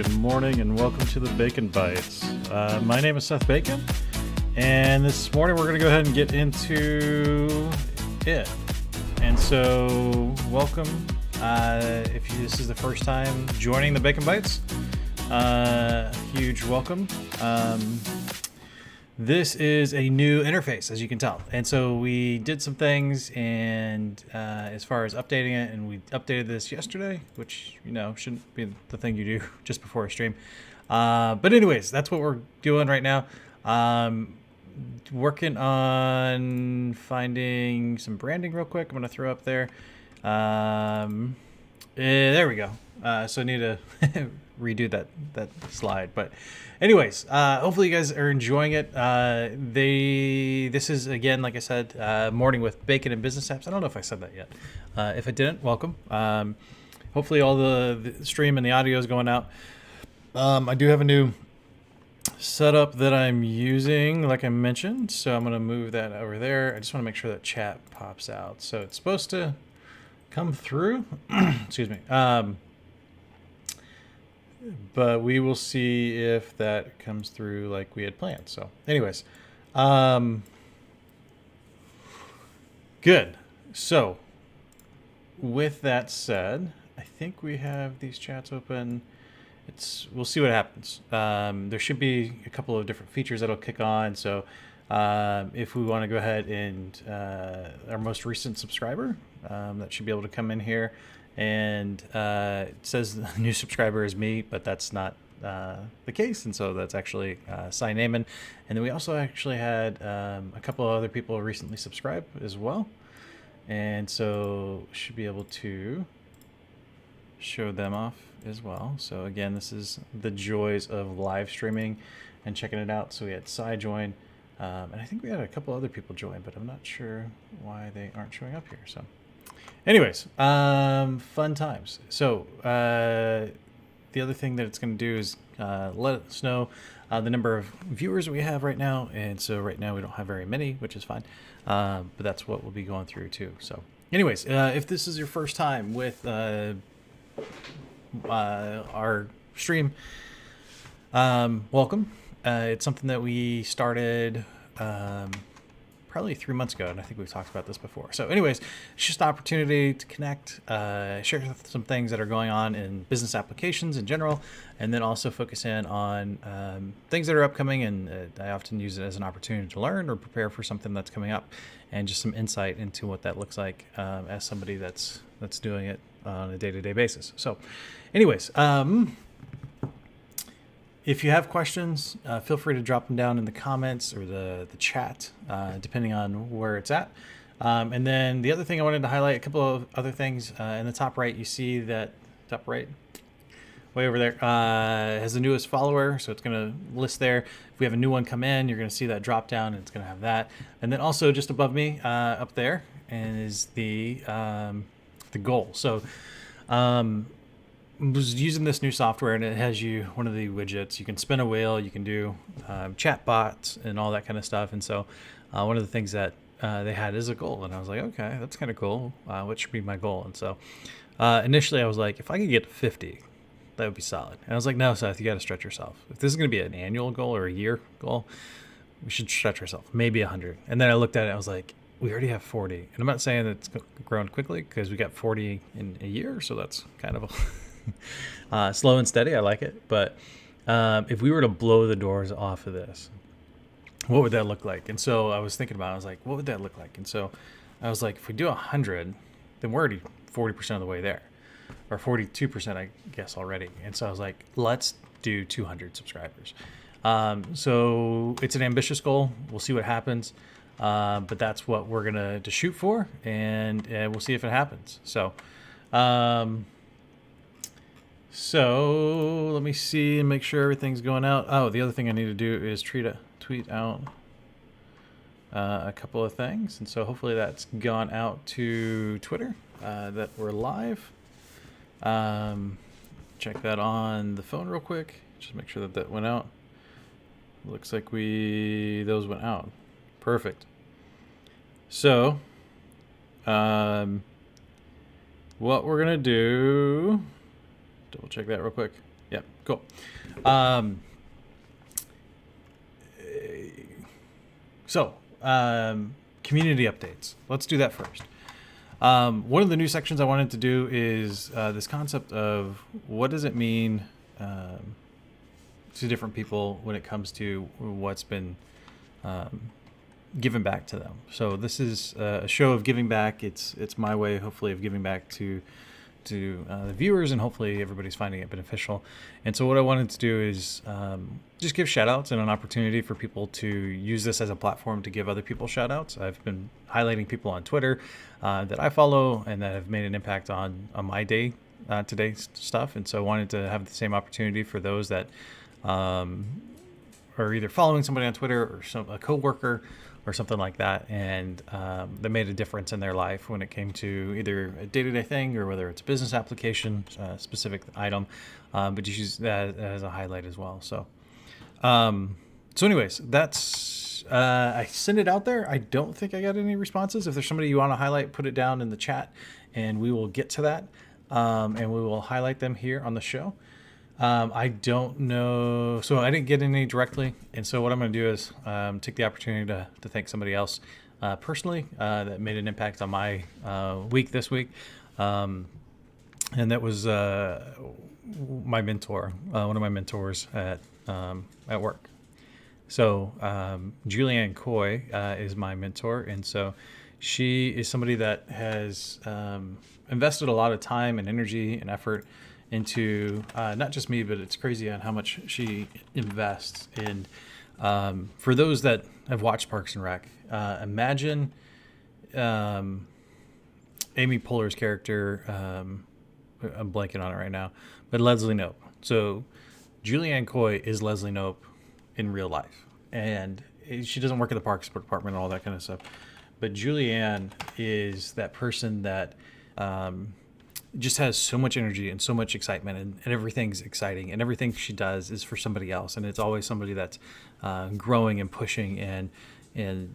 Good morning and welcome to the Bacon Bites. My name is Seth Bacon, and this morning we're going to go ahead and get into it. And so, welcome. If this is the first time joining the Bacon Bites, huge welcome. This is a new interface, as you can tell. And so we did some things, and as far as updating it, and we updated this yesterday, which, you know, shouldn't be the thing you do just before a stream. But anyways, that's what we're doing right now. Working on finding some branding real quick. I'm going to throw up there. There we go. So I need to redo that slide. But anyways, hopefully you guys are enjoying it. This is, again, like I said, morning with bacon and business apps. I don't know if I said that yet. If I didn't, welcome. Hopefully all the stream and the audio is going out. I do have a new setup that I'm using, like I mentioned. So I'm going to move that over there. I just want to make sure that chat pops out. So it's supposed to come through. Excuse me. But we will see if that comes through like we had planned. So anyways, good. So with that said, I think we have these chats open. We'll see what happens. There should be a couple of different features that'll kick on. So if we want to go ahead and our most recent subscriber, that should be able to come in here. And it says the new subscriber is me, but that's not the case. And so that's actually Cy Naaman. And then we also actually had a couple of other people recently subscribe as well. And so should be able to show them off as well. So again, this is the joys of live streaming and checking it out. So we had Cy join. And I think we had a couple other people join, but I'm not sure why they aren't showing up here. So anyways, fun times. So the other thing that it's going to do is let us know the number of viewers we have right now. And so right now we don't have very many, which is fine. But that's what we'll be going through too. So anyways, if this is your first time with our stream, welcome. It's something that we started probably 3 months ago, and I think we've talked about this before. So anyways, it's just an opportunity to connect, share some things that are going on in business applications in general, and then also focus in on things that are upcoming. And I often use it as an opportunity to learn or prepare for something that's coming up, and just some insight into what that looks like as somebody that's doing it on a day-to-day basis. So anyways, if you have questions, feel free to drop them down in the comments or the chat, depending on where it's at. And then the other thing I wanted to highlight, a couple of other things. In the top right, you see that top right, way over there, has the newest follower. So it's going to list there. If we have a new one come in, you're going to see that drop down, and it's going to have that. And then also just above me, up there, is the goal. So was using this new software, and it has you one of the widgets. You can spin a wheel, you can do chat bots and all that kind of stuff. And so one of the things that they had is a goal, and I was like, okay, that's kind of cool. What should be my goal? And so initially I was like, if I could get to 50, that would be solid. And I was like, no, Seth, you got to stretch yourself. If this is going to be an annual goal or a year goal, we should stretch ourselves, maybe 100. And then I looked at it, I was like, we already have 40. And I'm not saying that it's grown quickly, because we got 40 in a year, so that's kind of slow and steady. I like it. But if we were to blow the doors off of this, what would that look like? And so I was thinking about it. I was like, what would that look like? And so I was like, if we do 100, then we're already 40% of the way there, or 42%, I guess, already. And so I was like, let's do 200 subscribers. So it's an ambitious goal. We'll see what happens. But that's what we're going to shoot for, and we'll see if it happens. So let me see and make sure everything's going out. Oh, the other thing I need to do is tweet out a couple of things. And so hopefully that's gone out to Twitter, that we're live. Check that on the phone real quick. Just make sure that went out. Looks like those went out. Perfect. So, what we're going to do, double check that real quick. Yeah, cool. Um, so, community updates. Let's do that first. One of the new sections I wanted to do is this concept of what does it mean to different people when it comes to what's been given back to them. So this is a show of giving back. It's my way, hopefully, of giving back to the viewers, and hopefully everybody's finding it beneficial. And so what I wanted to do is just give shout outs and an opportunity for people to use this as a platform to give other people shout outs. I've been highlighting people on Twitter that I follow and that have made an impact on my day today stuff. And so I wanted to have the same opportunity for those that are either following somebody on Twitter or a coworker or something like that, and that made a difference in their life when it came to either a day-to-day thing or whether it's a business application, specific item, but just use that as a highlight as well. So, anyways, that's I sent it out there. I don't think I got any responses. If there's somebody you want to highlight, put it down in the chat, and we will get to that, and we will highlight them here on the show. I don't know. So I didn't get any directly. And so what I'm going to do is take the opportunity to thank somebody else personally that made an impact on my week this week. And that was my mentor, one of my mentors at work. So Julianne Coy is my mentor. And so she is somebody that has invested a lot of time and energy and effort into not just me, but it's crazy on how much she invests in. For those that have watched Parks and Rec, imagine Amy Poehler's character. I'm blanking on it right now, but Leslie Knope. So Julianne Coy is Leslie Knope in real life, and she doesn't work at the Parks Department and all that kind of stuff. But Julianne is that person that just has so much energy and so much excitement, and everything's exciting, and everything she does is for somebody else, and it's always somebody that's growing and pushing. And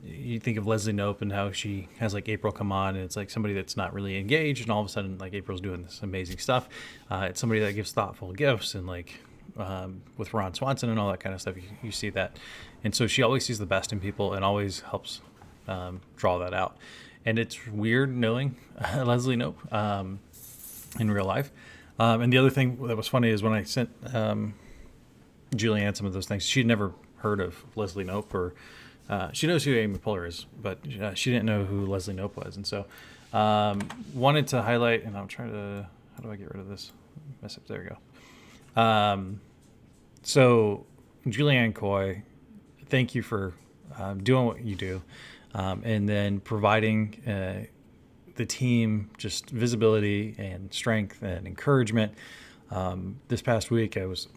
you think of Leslie Knope and how she has like April come on, and it's like somebody that's not really engaged, and all of a sudden like April's doing this amazing stuff. It's somebody that gives thoughtful gifts, and like with Ron Swanson and all that kind of stuff, you see that. And so she always sees the best in people and always helps draw that out. And it's weird knowing Leslie Knope in real life. And the other thing that was funny is when I sent Julianne some of those things, she'd never heard of Leslie Knope, or she knows who Amy Poehler is, but she didn't know who Leslie Knope was. And so wanted to highlight, and I'm trying to, how do I get rid of this message? There we go. So Julianne Coy, thank you for doing what you do, and then providing the team just visibility and strength and encouragement. This past week, I was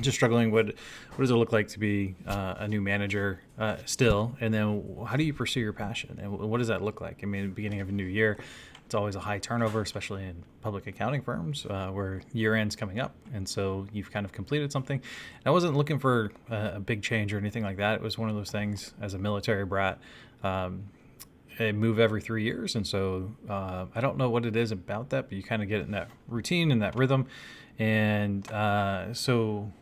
just struggling. What does it look like to be a new manager still? And then how do you pursue your passion? And what does that look like? I mean, at the beginning of a new year, it's always a high turnover, especially in public accounting firms where year end's coming up. And so you've kind of completed something. And I wasn't looking for a big change or anything like that. It was one of those things as a military brat. I move every 3 years, and so I don't know what it is about that, but you kind of get in that routine and that rhythm. And so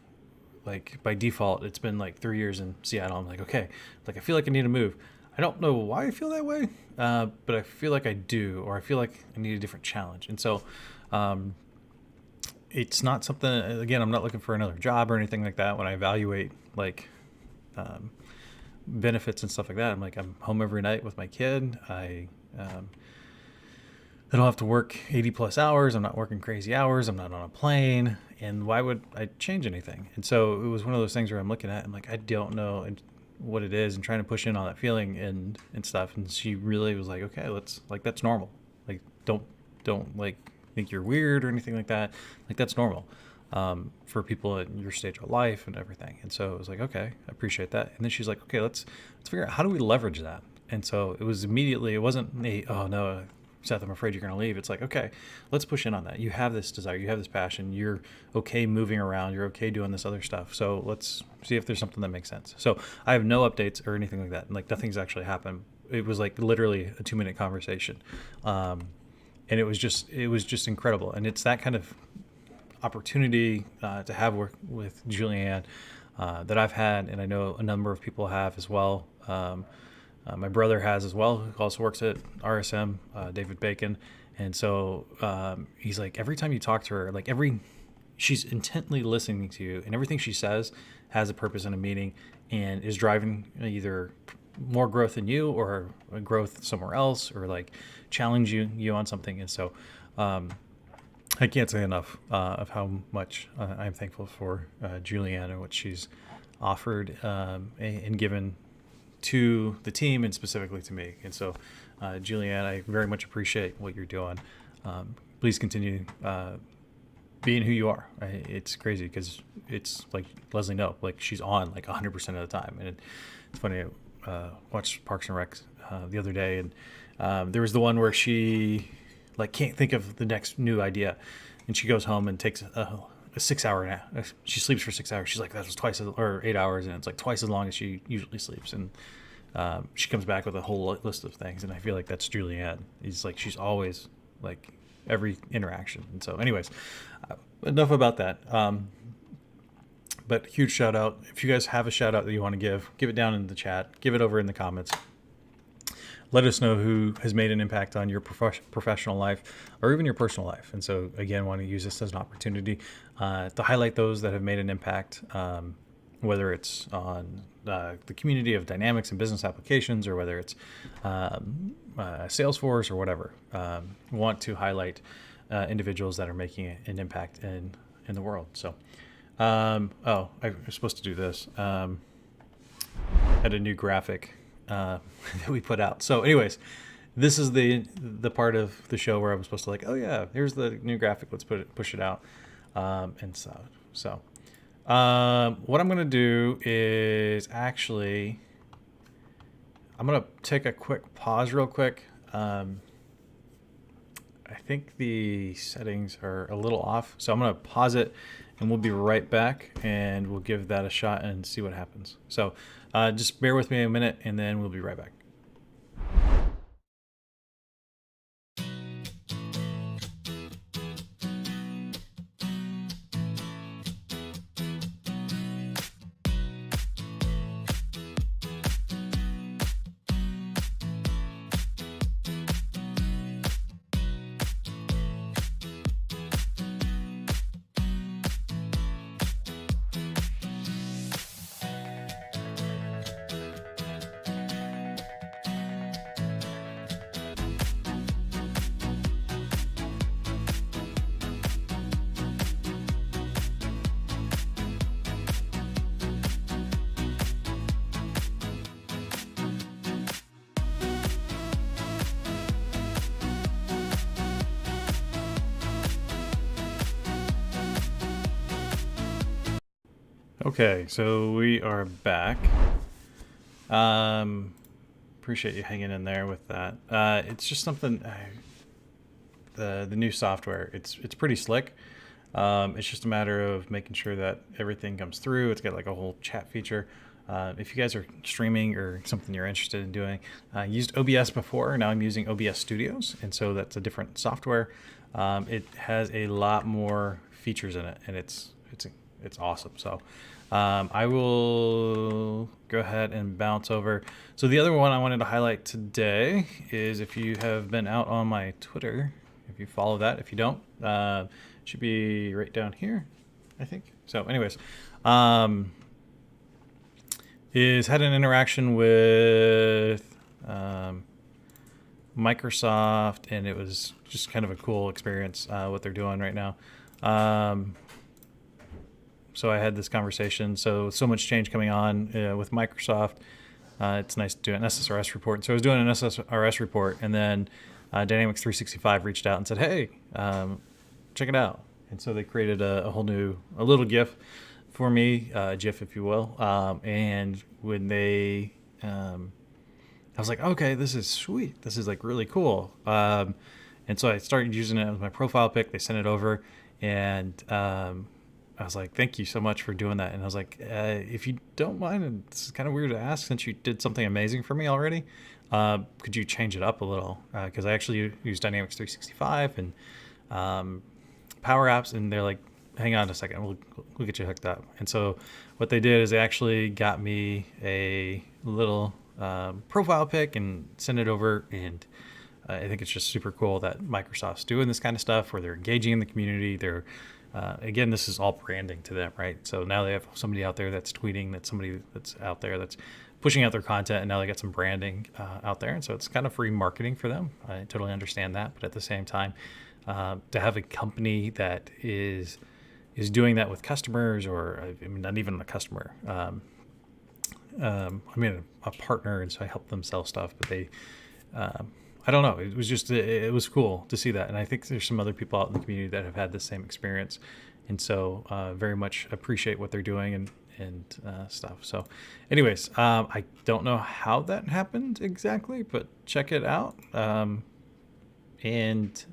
like by default, it's been like 3 years in Seattle. I'm like, okay, like I feel like I need to move. I don't know why I feel that way, but I feel like I do, or I feel like I need a different challenge. And so it's not something, again, I'm not looking for another job or anything like that. When I evaluate like benefits and stuff like that, I'm like, I'm home every night with my kid. I don't have to work 80 plus hours. I'm not working crazy hours. I'm not on a plane. And why would I change anything? And so it was one of those things where I'm looking at, I'm like, I don't know what it is, and trying to push in on that feeling and stuff. And she really was like, okay, let's, like, that's normal. Like, don't like think you're weird or anything like that. Like, that's normal for people at your stage of life and everything. And so it was like, okay, I appreciate that. And then she's like, okay, let's figure out how do we leverage that. And so it was immediately, it wasn't a, oh no, Seth, I'm afraid you're going to leave. It's like, okay, let's push in on that. You have this desire, you have this passion, you're okay moving around, you're okay doing this other stuff. So let's see if there's something that makes sense. So I have no updates or anything like that. Like, nothing's actually happened. It was like literally a 2-minute conversation. And it was just incredible. And it's that kind of opportunity to have work with Julianne that I've had, and I know a number of people have as well. My brother has as well, who also works at RSM, David Bacon. And so he's like, every time you talk to her, like she's intently listening to you, and everything she says has a purpose and a meaning, and is driving either more growth in you or a growth somewhere else, or like challenge you on something. And so I can't say enough of how much I'm thankful for Julianne and what she's offered and given to the team, and specifically to me. And so Julianne, I very much appreciate what you're doing. Please continue being who you are. It's crazy because it's like Leslie Knope, like she's on like 100% of the time. And it's funny, I watched Parks and Rec the other day, and there was the one where she like can't think of the next new idea, and she goes home and takes a 6 hour nap. She sleeps for 6 hours. She's like, that was or 8 hours, and it's like twice as long as she usually sleeps. And she comes back with a whole list of things, and I feel like that's Julianne. It's like she's always like every interaction. And so anyways, enough about that. But huge shout out. If you guys have a shout out that you want to give it down in the chat, give it over in the comments. Let us know who has made an impact on your professional life or even your personal life. And so again, want to use this as an opportunity to highlight those that have made an impact, whether it's on the community of Dynamics and business applications, or whether it's Salesforce or whatever. Want to highlight individuals that are making an impact in the world. So, I was supposed to do this. Had a new graphic that we put out. So anyways, this is the part of the show where I'm supposed to like, oh yeah, here's the new graphic. Let's push it out. And so what I'm going to do is actually, I'm going to take a quick pause real quick. I think the settings are a little off, so I'm going to pause it, and we'll be right back, and we'll give that a shot and see what happens. So just bear with me a minute, and then we'll be right back. Okay, so we are back. Appreciate you hanging in there with that. It's just something, the new software, it's pretty slick. It's just a matter of making sure that everything comes through. It's got like a whole chat feature. If you guys are streaming or something you're interested in doing, I used OBS before. Now I'm using OBS Studios, and so that's a different software. It has a lot more features in it, and it's awesome. So I will go ahead and bounce over. So the other one I wanted to highlight today is, if you have been out on my Twitter, if you follow that, if you don't, it should be right down here, I think. So anyways, is had an interaction with Microsoft, and it was just kind of a cool experience, what they're doing right now. So I had this conversation. So much change coming on with Microsoft. It's nice to do an SSRS report. So I was doing an SSRS report, and then Dynamics 365 reached out and said, hey, check it out. And so they created a whole new, a little GIF for me, GIF, if you will. And when they, I was like, okay, this is sweet. This is like really cool. And so I started using it as my profile pic. They sent it over, and I was like, thank you so much for doing that. And I was like, if you don't mind, and it's kind of weird to ask since you did something amazing for me already, could you change it up a little? Because I actually use Dynamics 365 and Power Apps, and they're like, hang on a second, we'll get you hooked up. And so what they did is they actually got me a little profile pic and sent it over. And I think it's just super cool that Microsoft's doing this kind of stuff where they're engaging in the community. They're again, this is all branding to them, right? So now they have somebody out there that's tweeting, that's somebody that's out there that's pushing out their content, and now they got some branding out there. And so it's kind of free marketing for them. I totally understand that. But at the same time, to have a company that is doing that with customers, or I mean, not even a customer, I mean, a partner, and so I help them sell stuff, but they, I don't know, it was just, it was cool to see that. And I think there's some other people out in the community that have had the same experience. And so very much appreciate what they're doing and stuff. So anyways, I don't know how that happened exactly, but check it out and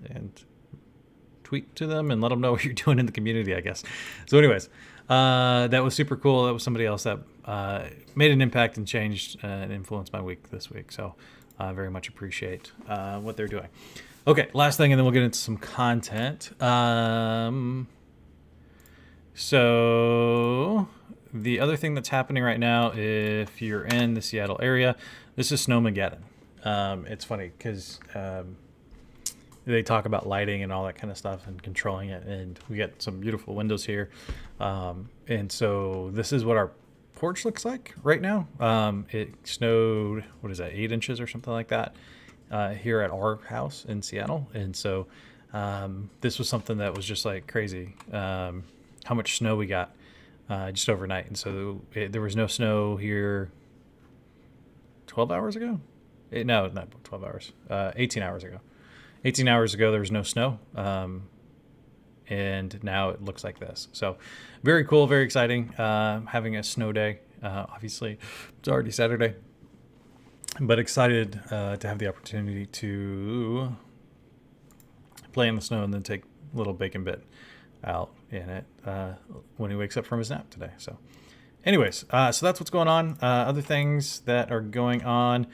tweet to them and let them know what you're doing in the community, I guess. So anyways, that was super cool. That was somebody else that made an impact and changed and influenced my week this week. So very much appreciate what they're doing. Okay, last thing, and then we'll get into some content. So the other thing that's happening right now, if you're in the Seattle area, this is Snowmageddon. It's funny because they talk about lighting and all that kind of stuff and controlling it. And we get some beautiful windows here. And so this is what our porch looks like right now. It snowed, 8 inches or something like that here at our house in Seattle. And so this was something that was just like crazy, how much snow we got just overnight. And so there was no snow here 12 hours ago. No, not 12 hours, 18 hours ago. 18 hours ago, there was no snow, and now it looks like this. So very cool, very exciting, having a snow day. Obviously, it's already Saturday, but excited to have the opportunity to play in the snow and then take a little bacon bit out in it when he wakes up from his nap today. So anyways, so that's what's going on. Other things that are going on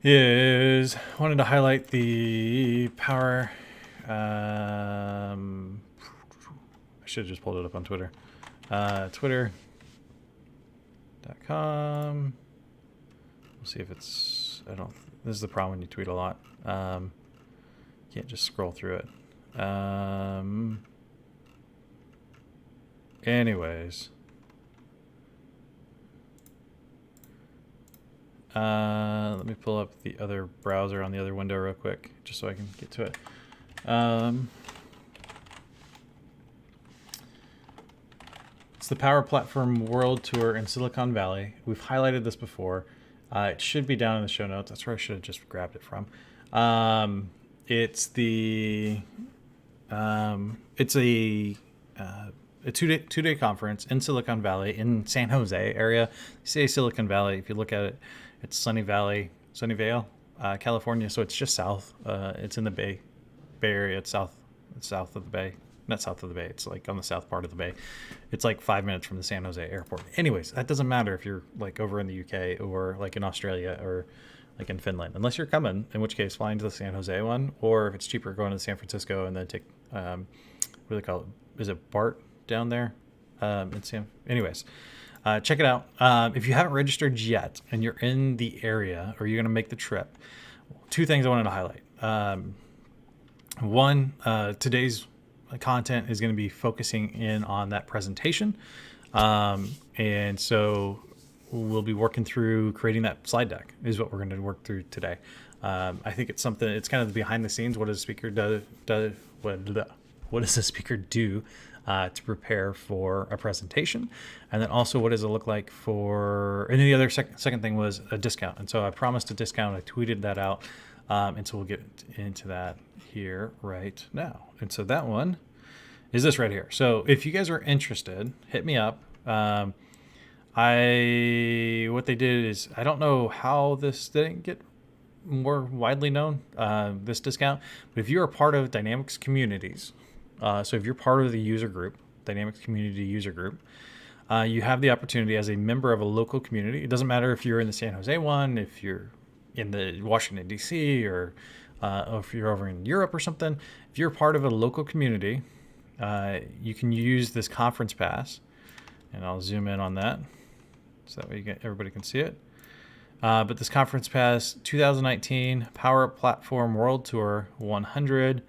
is wanted to highlight the power. I should have just pulled it up on Twitter. Twitter.com. We'll see if it's. This is the problem when you tweet a lot. Can't just scroll through it. Anyways. Let me pull up the other browser on the other window real quick, just so I can get to it. It's the Power Platform World Tour in Silicon Valley. We've highlighted this before. It should be down in the show notes. That's where I should have just grabbed it from. It's a two-day conference in Silicon Valley, in San Jose area. You say Silicon Valley, if you look at it, it's Sunnyvale, California. So it's just south. It's in the Bay Area. It's south of the Bay. Not south of the Bay. It's like on the south part of the Bay. It's like 5 minutes from the San Jose airport. Anyways, that doesn't matter if you're like over in the UK or like in Australia or like in Finland, unless you're coming, in which case flying to the San Jose one, or if it's cheaper, going to San Francisco and then take, what do they call it? Is it BART down there? Anyways, check it out. If you haven't registered yet and you're in the area or you're going to make the trip, two things I wanted to highlight. One, today's content is going to be focusing in on that presentation. And so we'll be working through creating that slide deck is what we're going to work through today. I think it's something, it's kind of the behind the scenes. What does a speaker what does a speaker do to prepare for a presentation? And then also, what does it look like for, and then the other second thing was a discount. And so I promised a discount. I tweeted that out. And so we'll get into that here right now. And so that one is this right here. So if you guys are interested, hit me up. What they did is, I don't know how this didn't get more widely known, this discount, but if you're a part of Dynamics communities, so if you're part of the user group, Dynamics community user group, you have the opportunity as a member of a local community. It doesn't matter if you're in the San Jose one, if you're in the Washington, D.C., or if you're over in Europe or something. If you're part of a local community, you can use this conference pass, and I'll zoom in on that so that way everybody can see it. But this conference pass 2019 Power Up Platform World Tour 100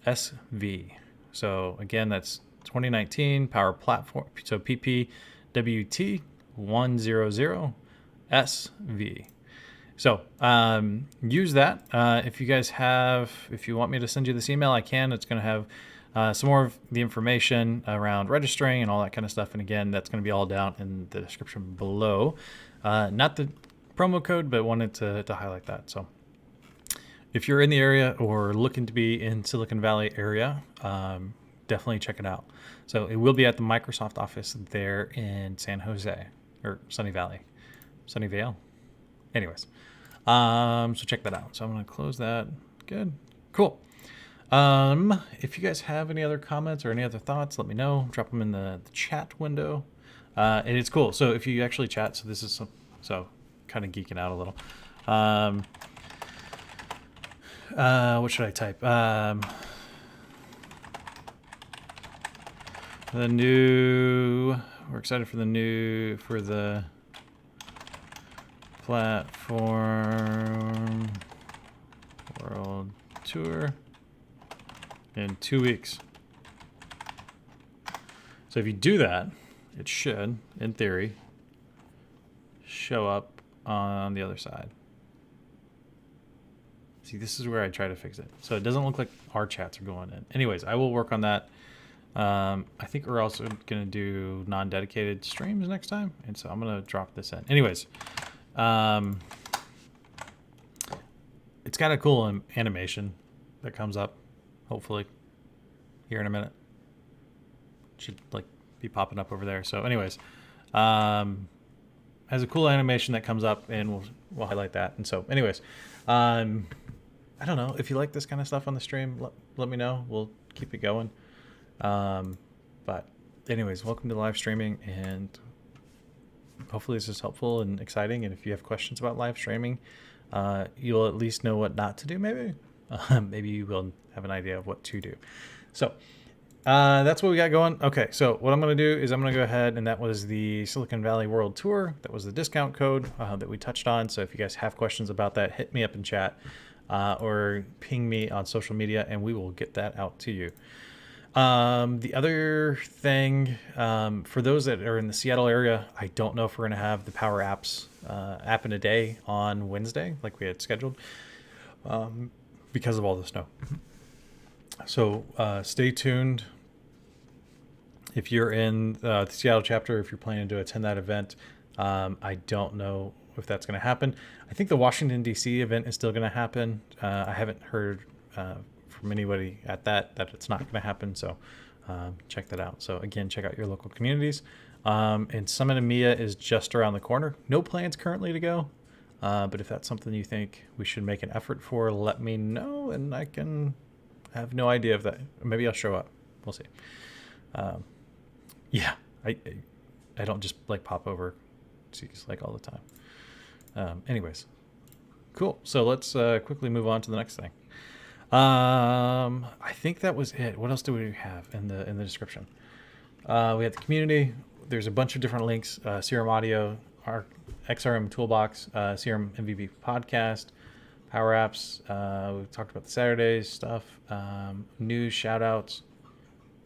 SV. So again, that's 2019 Power Platform. So PPWT 100 SV. So use that. If you guys if you want me to send you this email, I can. It's going to have some more of the information around registering and all that kind of stuff. And again, that's going to be all down in the description below. Not the promo code, but wanted to highlight that. So if you're in the area or looking to be in Silicon Valley area, definitely check it out. So it will be at the Microsoft office there in San Jose, or Sunnyvale. Anyways, so check that out. So I'm going to close that. Good. Cool. If you guys have any other comments or any other thoughts, let me know. Drop them in the chat window. And it's cool. So if you actually chat, so this is so kind of geeking out a little. What should I type? We're excited for the platform world tour in 2 weeks. So if you do that, it should, in theory, show up on the other side. See, this is where I try to fix it. So it doesn't look like our chats are going in. Anyways, I will work on that. I think we're also going to do non-dedicated streams next time. And so I'm going to drop this in. Anyways, it's got a cool animation that comes up, hopefully, here in a minute. Should like be popping up over there. So anyways, has a cool animation that comes up, and we'll highlight that. And so anyways, I don't know if you like this kind of stuff on the stream, let me know. We'll keep it going. But anyways, welcome to live streaming, and hopefully this is helpful and exciting. And if you have questions about live streaming, you'll at least know what not to do. Maybe you will have an idea of what to do. So that's what we got going. Okay, so what I'm going to do is I'm going to go ahead, and that was the Silicon Valley World Tour. That was the discount code that we touched on. So if you guys have questions about that, hit me up in chat or ping me on social media, and we will get that out to you. The other thing, for those that are in the Seattle area, I don't know if we're going to have the Power Apps app in a day on Wednesday like we had scheduled because of all the snow. So stay tuned. If you're in the Seattle chapter, if you're planning to attend that event, I don't know if that's going to happen. I think the Washington, D.C. event is still going to happen. I haven't heard from anybody at that it's not going to happen. So check that out. So again, check out your local communities. And Summit EMEA is just around the corner. No plans currently to go. But if that's something you think we should make an effort for, let me know, and I have no idea if that. Maybe I'll show up. We'll see. Yeah, I don't just like pop over seats like all the time. Anyways, cool. So let's quickly move on to the next thing. I think that was it. What else do we have in the description? We have the community. There's a bunch of different links. Serum Audio, our XRM Toolbox, Serum MVP Podcast, Power Apps. We talked about the Saturdays stuff. News, shout outs.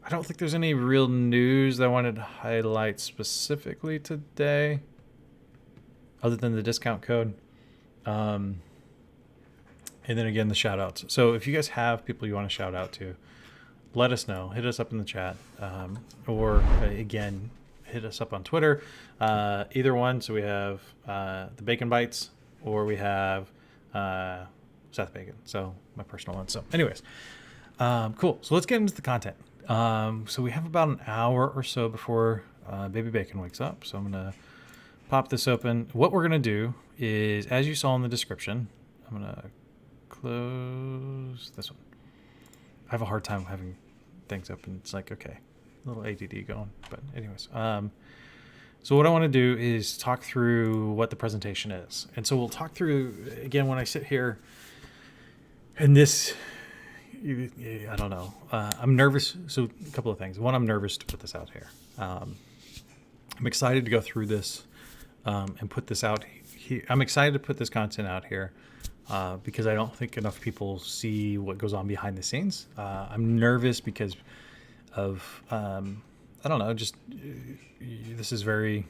I don't think there's any real news that I wanted to highlight specifically today, other than the discount code. And then again, the shout outs. So if you guys have people you want to shout out to, let us know. Hit us up in the chat. Or again, hit us up on Twitter. Either one. So we have the Bacon Bites, or we have Seth Bacon. So my personal one. So anyways, cool. So let's get into the content. So we have about an hour or so before Baby Bacon wakes up. So I'm going to pop this open. What we're going to do is, as you saw in the description, I'm going to close this one. I have a hard time having things open. It's like, okay, a little ADD going. But anyways, so what I want to do is talk through what the presentation is. And so we'll talk through, again, when I sit here, and this, I don't know. I'm nervous. So a couple of things. One, I'm nervous to put this out here. I'm excited to go through this and put this out here. I'm excited to put this content out here because I don't think enough people see what goes on behind the scenes. I'm nervous because of, I don't know, just this is very,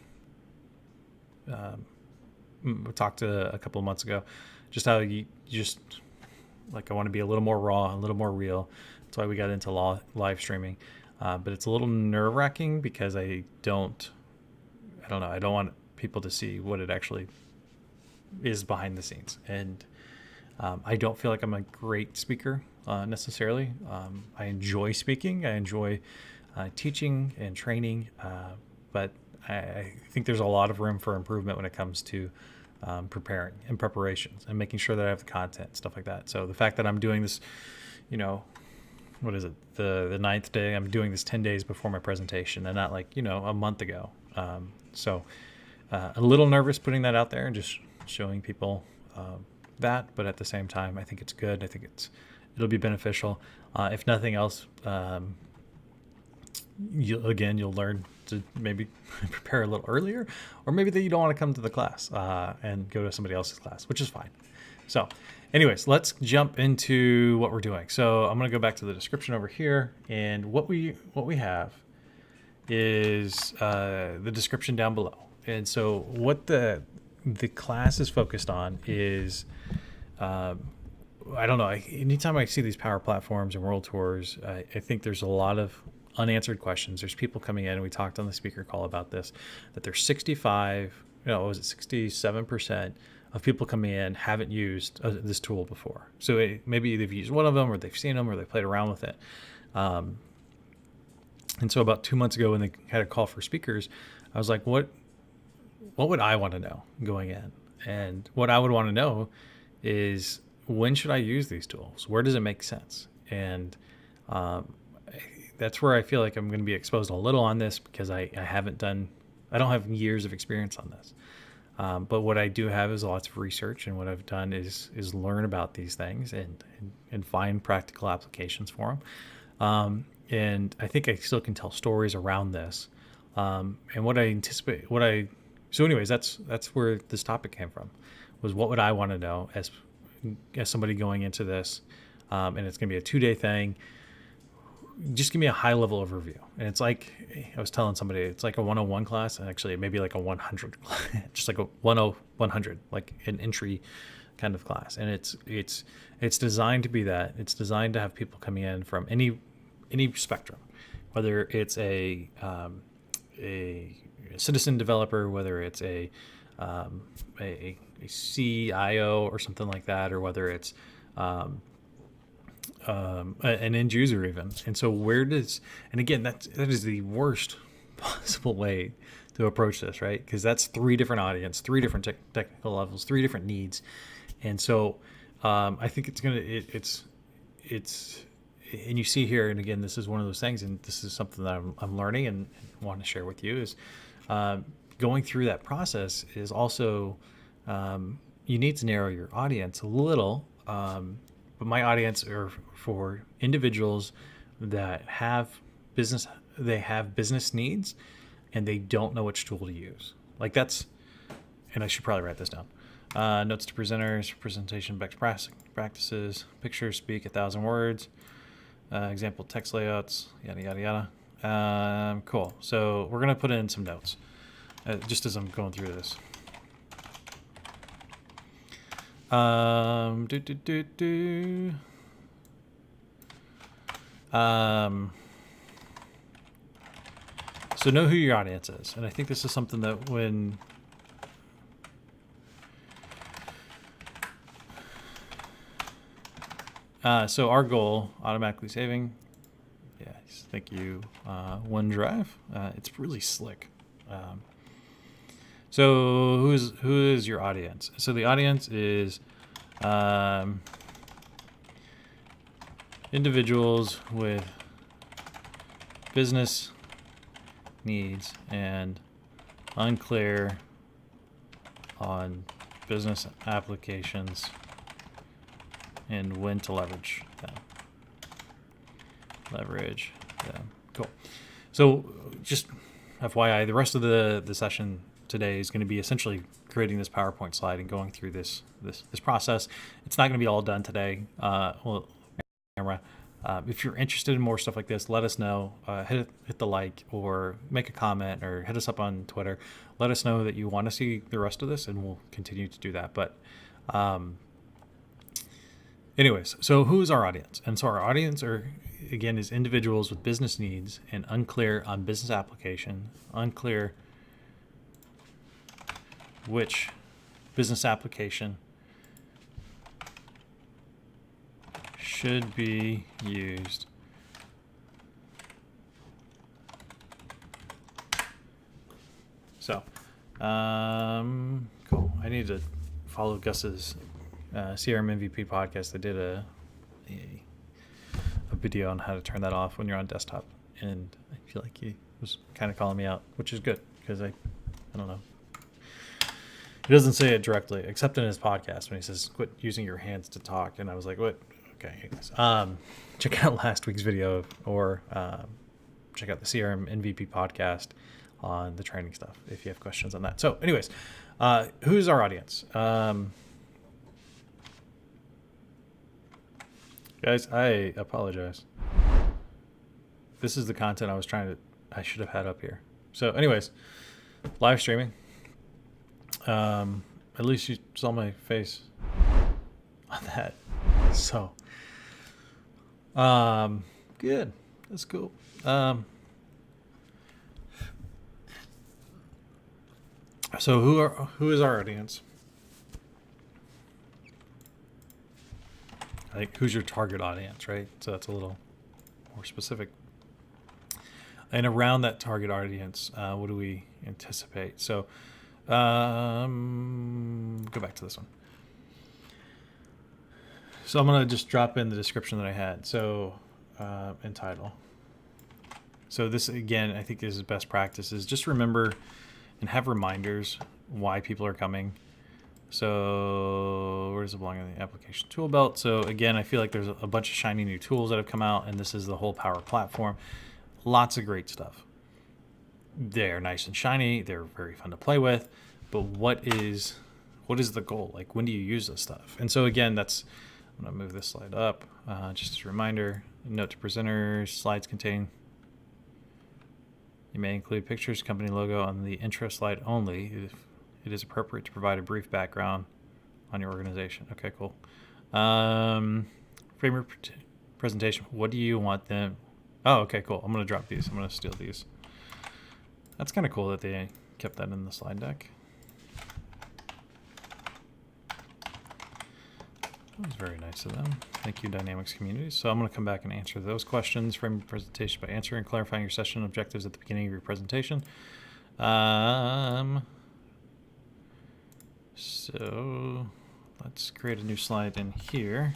we talked a couple of months ago, just how you just, like, I want to be a little more raw, a little more real. That's why we got into live streaming. But it's a little nerve-wracking because I don't know. I don't want people to see what it actually is behind the scenes. And I don't feel like I'm a great speaker necessarily. I enjoy speaking. I enjoy teaching and training. But I think there's a lot of room for improvement when it comes to preparing and preparations and making sure that I have the content, stuff like that. So the fact that I'm doing this, what is it? The 9th day, I'm doing this 10 days before my presentation and not like, a month ago. So a little nervous putting that out there and just showing people that, but at the same time, I think it's good. I think it'll be beneficial. If nothing else, you'll learn to maybe prepare a little earlier, or maybe that you don't want to come to the class and go to somebody else's class, which is fine. So anyways, let's jump into what we're doing. So I'm going to go back to the description over here, and what we have is the description down below. And so what the class is focused on is, I don't know, anytime I see these power platforms and world tours, I think there's a lot of unanswered questions. There's people coming in, and we talked on the speaker call about this, that there's 67% of people coming in haven't used this tool before. So maybe they've used one of them, or they've seen them, or they played around with it. And so about 2 months ago, when they had a call for speakers, I was like, what would I want to know going in? And what I would want to know is, when should I use these tools? Where does it make sense? And that's where I feel like I'm going to be exposed a little on this, because I don't have years of experience on this. But what I do have is lots of research, and what I've done is learn about these things and find practical applications for them. And I think I still can tell stories around this. And what I anticipate, so anyways, that's where this topic came from, was what would I want to know as somebody going into this. And it's going to be a 2-day thing. Just give me a high level overview. And it's like, I was telling somebody, it's like a 101 class, and actually maybe like a 100, just like a 100, like an entry kind of class. And it's designed to be that. It's designed to have people coming in from any spectrum, whether it's a citizen developer, whether it's a CIO or something like that, or whether it's an end user even. And so and again, that is the worst possible way to approach this, right? Because that's 3 different audience, 3 different technical levels, 3 different needs. And so I think it's and you see here, and again, this is one of those things, and this is something that I'm learning and want to share with you, is going through that process is also, you need to narrow your audience a little. But my audience are for individuals that have business needs, and they don't know which tool to use. Like that's, and I should probably write this down. Notes to presenters, presentation best practices, pictures speak 1,000 words, example text layouts, yada, yada, yada. Cool. So we're going to put in some notes just as I'm going through this. So know who your audience is. And I think this is something that when so our goal, automatically saving. Yes, thank you, OneDrive. It's really slick. So who is your audience? So the audience is individuals with business needs and unclear on business applications and when to leverage them. leverage them. Cool. So just FYI, the rest of the session today is going to be essentially creating this PowerPoint slide and going through this process. It's not going to be all done today. Camera. If you're interested in more stuff like this, let us know. Hit the like or make a comment or hit us up on Twitter. Let us know that you want to see the rest of this, and we'll continue to do that. But anyways, so who is our audience? And so our audience is individuals with business needs and unclear on business application, unclear which business application should be used so cool. I need to follow Gus's CRM MVP podcast. I did a video on how to turn that off when you're on desktop, and I feel like he was kind of calling me out, which is good because I don't know. He doesn't say it directly, except in his podcast when he says, "Quit using your hands to talk," and I was like, "What?" Okay. Check out last week's video or check out the CRM MVP podcast on the training stuff if you have questions on that. So, anyways, who's our audience? Guys, I apologize. This is the content I should have had up here. So anyways, live streaming. At least you saw my face on that. So, good. That's cool. So who is our audience? Like, who's your target audience, right? So that's a little more specific. And around that target audience, what do we anticipate? So go back to this one. So I'm going to just drop in the description that I had. So in title. So this, again, I think is best practice is just remember and have reminders why people are coming. So where does it belong in the application tool belt? So again, I feel like there's a bunch of shiny new tools that have come out, and this is the whole Power Platform. Lots of great stuff. They're nice and shiny. They're very fun to play with. But what is the goal? Like, when do you use this stuff? And so again, I'm going to move this slide up. Just as a reminder, note to presenters, slides contain. You may include pictures, company logo on the intro slide only if it is appropriate to provide a brief background on your organization. Okay, cool. Framework presentation. What do you want them? Oh, okay, cool. I'm going to drop these. I'm going to steal these. That's kind of cool that they kept that in the slide deck. That was very nice of them. Thank you, Dynamics community. So I'm going to come back and answer those questions. Frame your presentation by answering and clarifying your session objectives at the beginning of your presentation. So let's create a new slide in here.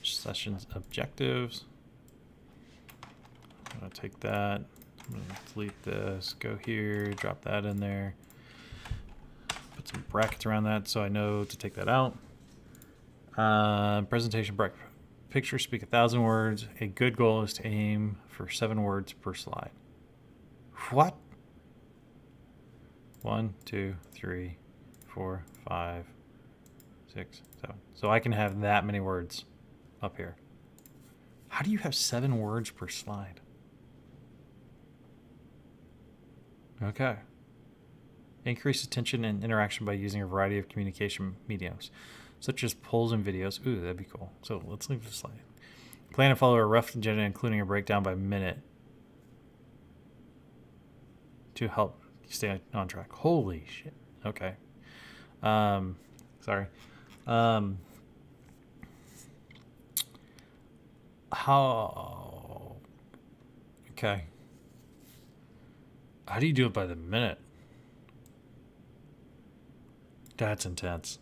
Sessions objectives. I'm going to take that. I'm going to delete this. Go here. Drop that in there. Put some brackets around that so I know to take that out. Presentation picture speak 1,000 words. A good goal is to aim for 7 words per slide. What? 1, 2, 3, 4, 5, 6, 7. So I can have that many words up here. How do you have 7 words per slide? Okay. Increase attention and interaction by using a variety of communication mediums, such as polls and videos. Ooh, that'd be cool. So let's leave this slide. Plan and follow a rough agenda, including a breakdown by minute to help stay on track. Holy shit. Okay. Sorry. Okay. How do you do it by the minute? That's intense.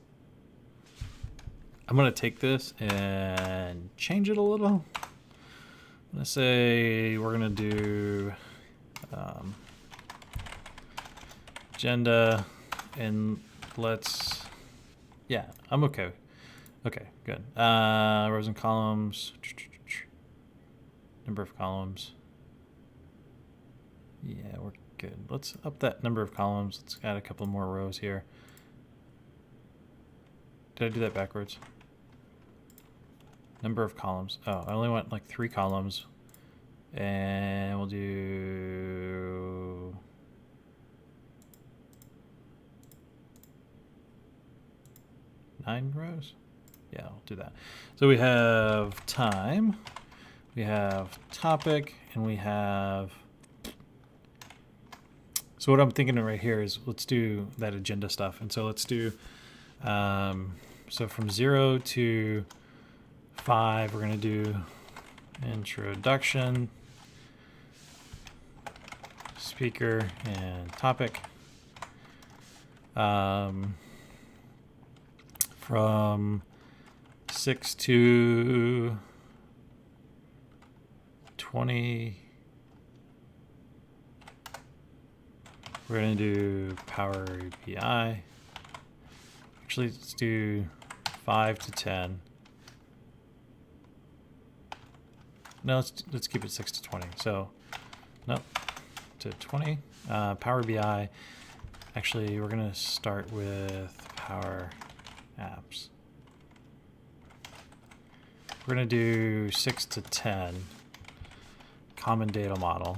I'm going to take this and change it a little. I'm going to say we're going to do agenda, and yeah, I'm okay. Okay, good. Rows and columns. Number of columns. Yeah, we're good. Let's up that number of columns. Let's add a couple more rows here. Did I do that backwards? Number of columns. Oh, I only want like 3 columns. And we'll do... nine rows? Yeah, I'll do that. So we have time, we have topic, and we have... So what I'm thinking of right here is let's do that agenda stuff. And so let's do, so from 0 to 5, we're going to do introduction, speaker, and topic. From 6 to 20, we're going to do Power BI. Actually, let's do 5 to 10. No, let's keep it 6 to 20. So, no, to 20. Power BI. Actually, we're going to start with Power Apps. We're going to do 6 to 10. Common data model.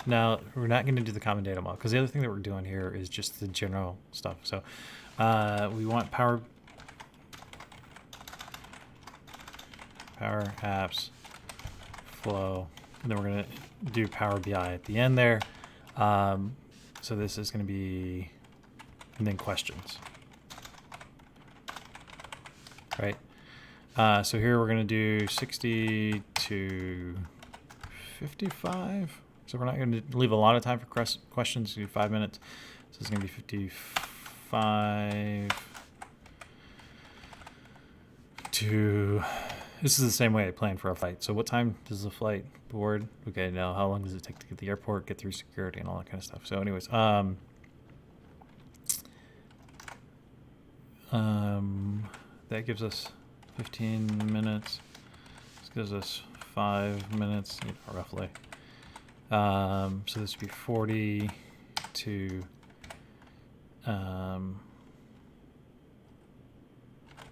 Now, we're not going to do the common data model because the other thing that we're doing here is just the general stuff. So we want Power Apps flow, and then we're going to do Power BI at the end there. So this is going to be, and then questions. Right. So here we're going to do 60 to 55. So we're not going to leave a lot of time for questions. Do 5 minutes. So it's going to be 55 to... This is the same way I plan for a flight. So what time does the flight board? Okay, now how long does it take to get to the airport, get through security, and all that kind of stuff. So anyways, that gives us 15 minutes. This gives us 5 minutes, roughly. So this would be 40 to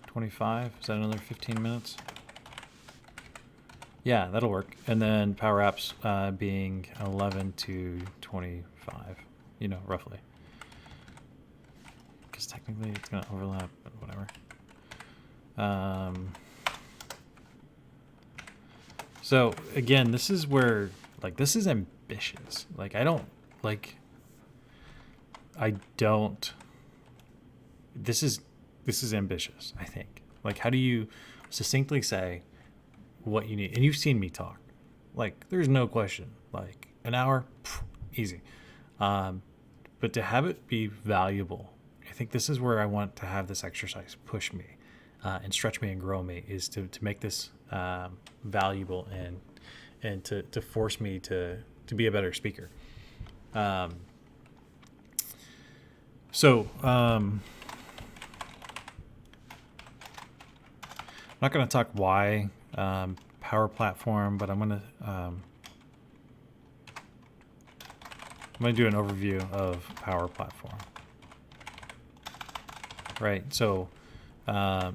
25. Is that another 15 minutes? Yeah, that'll work. And then Power Apps being 11 to 25, roughly. Because technically it's going to overlap, but whatever. So again, this is where, this is ambitious. This is ambitious, I think. How do you succinctly say what you need? And you've seen me talk. There's no question. An hour, easy. But to have it be valuable, I think this is where I want to have this exercise push me and stretch me and grow me, is to make this valuable and to force me to be a better speaker. I'm not going to talk why Power Platform, but I'm going to do an overview of Power Platform. Right. So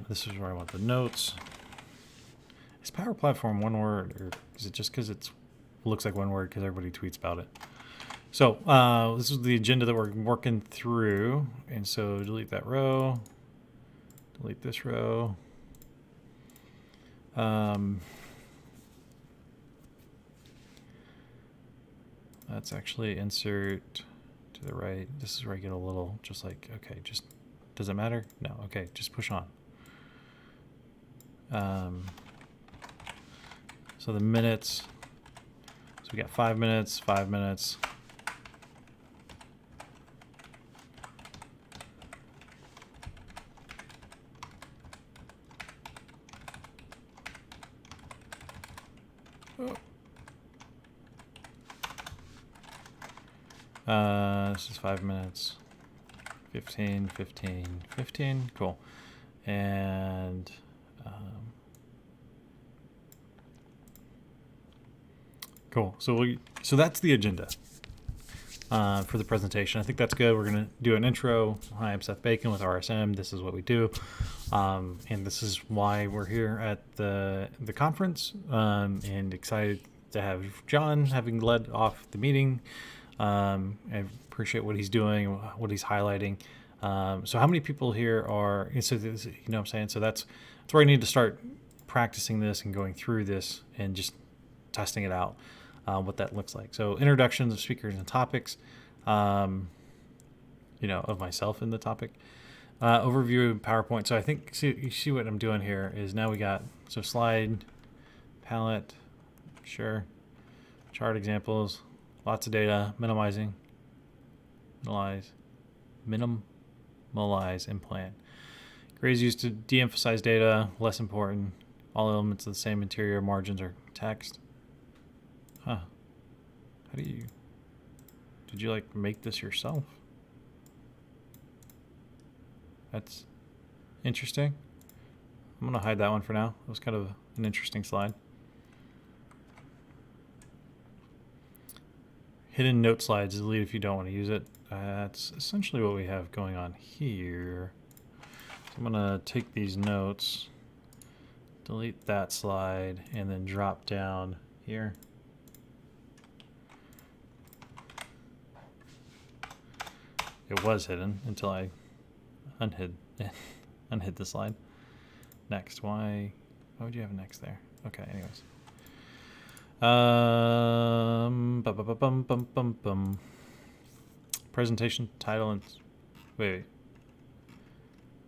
this is where I want the notes. Is Power Platform one word, or is it just because it looks like one word because everybody tweets about it? So this is the agenda that we're working through. And so delete that row, delete this row. Let's actually insert to the right. This is where I get a little okay, just, does it matter? No. Okay, just push on. So the minutes, so we got 5 minutes, 5 minutes. This is 5 minutes, 15, 15, 15, cool. And Cool. So that's the agenda for the presentation. I think that's good. We're going to do an intro. Hi, I'm Seth Bacon with RSM. This is what we do. And this is why we're here at the conference, and excited to have John having led off the meeting. I appreciate what he's doing, what he's highlighting. So how many people here are, so this, you know what I'm saying? So that's where I need to start practicing this and going through this and just testing it out, what that looks like. So introductions of speakers and topics, of myself in the topic, overview of PowerPoint. So I think, you see what I'm doing here is now we got, so slide, palette, sure, chart examples, lots of data, minimalize, and plan. Grays used to de-emphasize data, less important. All elements of the same interior margins are text. Huh. Did you like make this yourself? That's interesting. I'm gonna hide that one for now. It was kind of an interesting slide. Hidden note slides, delete if you don't want to use it. That's essentially what we have going on here. So I'm gonna take these notes, delete that slide, and then drop down here. It was hidden until I unhid the slide. Next, why would you have next there? Okay, anyways. Presentation title and wait.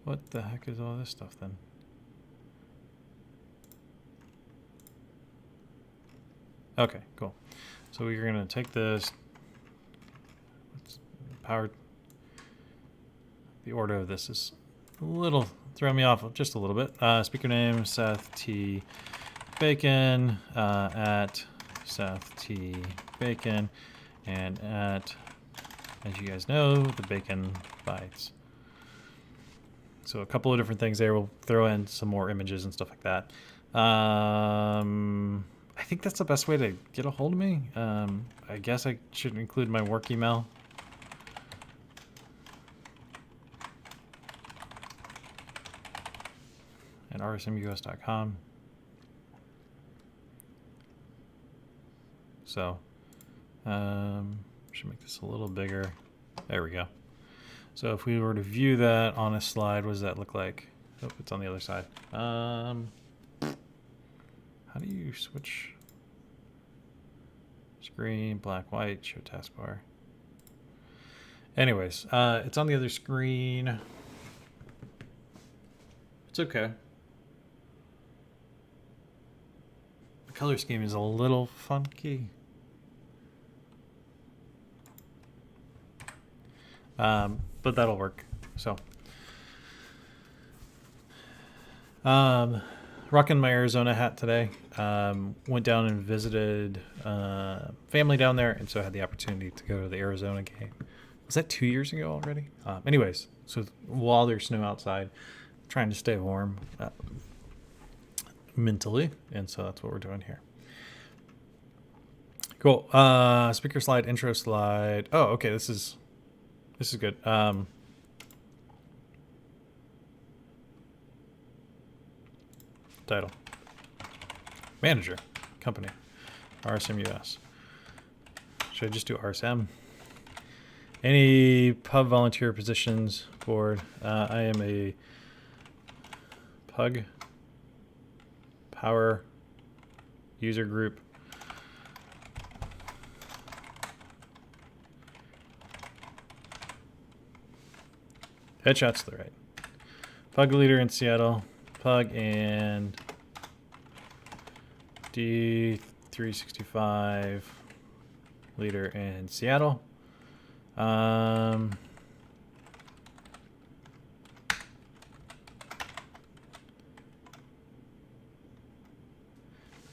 What the heck is all this stuff then? Okay, cool. So we're gonna take this. The order of this is a little throwing me off just a little bit. Speaker name Seth T. Bacon, at Seth T. Bacon, and at, as you guys know, the Bacon Bites. So a couple of different things there. We'll throw in some more images and stuff like that. I think that's the best way to get a hold of me. I guess I should include my work email. At rsmus.com. So, should make this a little bigger. There we go. So if we were to view that on a slide, what does that look like? Oh, it's on the other side. How do you switch screen, black, white, show taskbar? Anyways, it's on the other screen. It's okay. The color scheme is a little funky. But that'll work. So, rocking my Arizona hat today. Went down and visited family down there, and so I had the opportunity to go to the Arizona game. Was that 2 years ago already? Anyways, so while there's snow outside, trying to stay warm mentally, and so that's what we're doing here. Cool. Speaker slide, intro slide. Oh, okay. This is good. Title. Manager. Company. RSM US. Should I just do RSM? Any pub volunteer positions board? I am a pug power user group. Headshots to the right. Pug leader in Seattle. Pug and D365 leader in Seattle.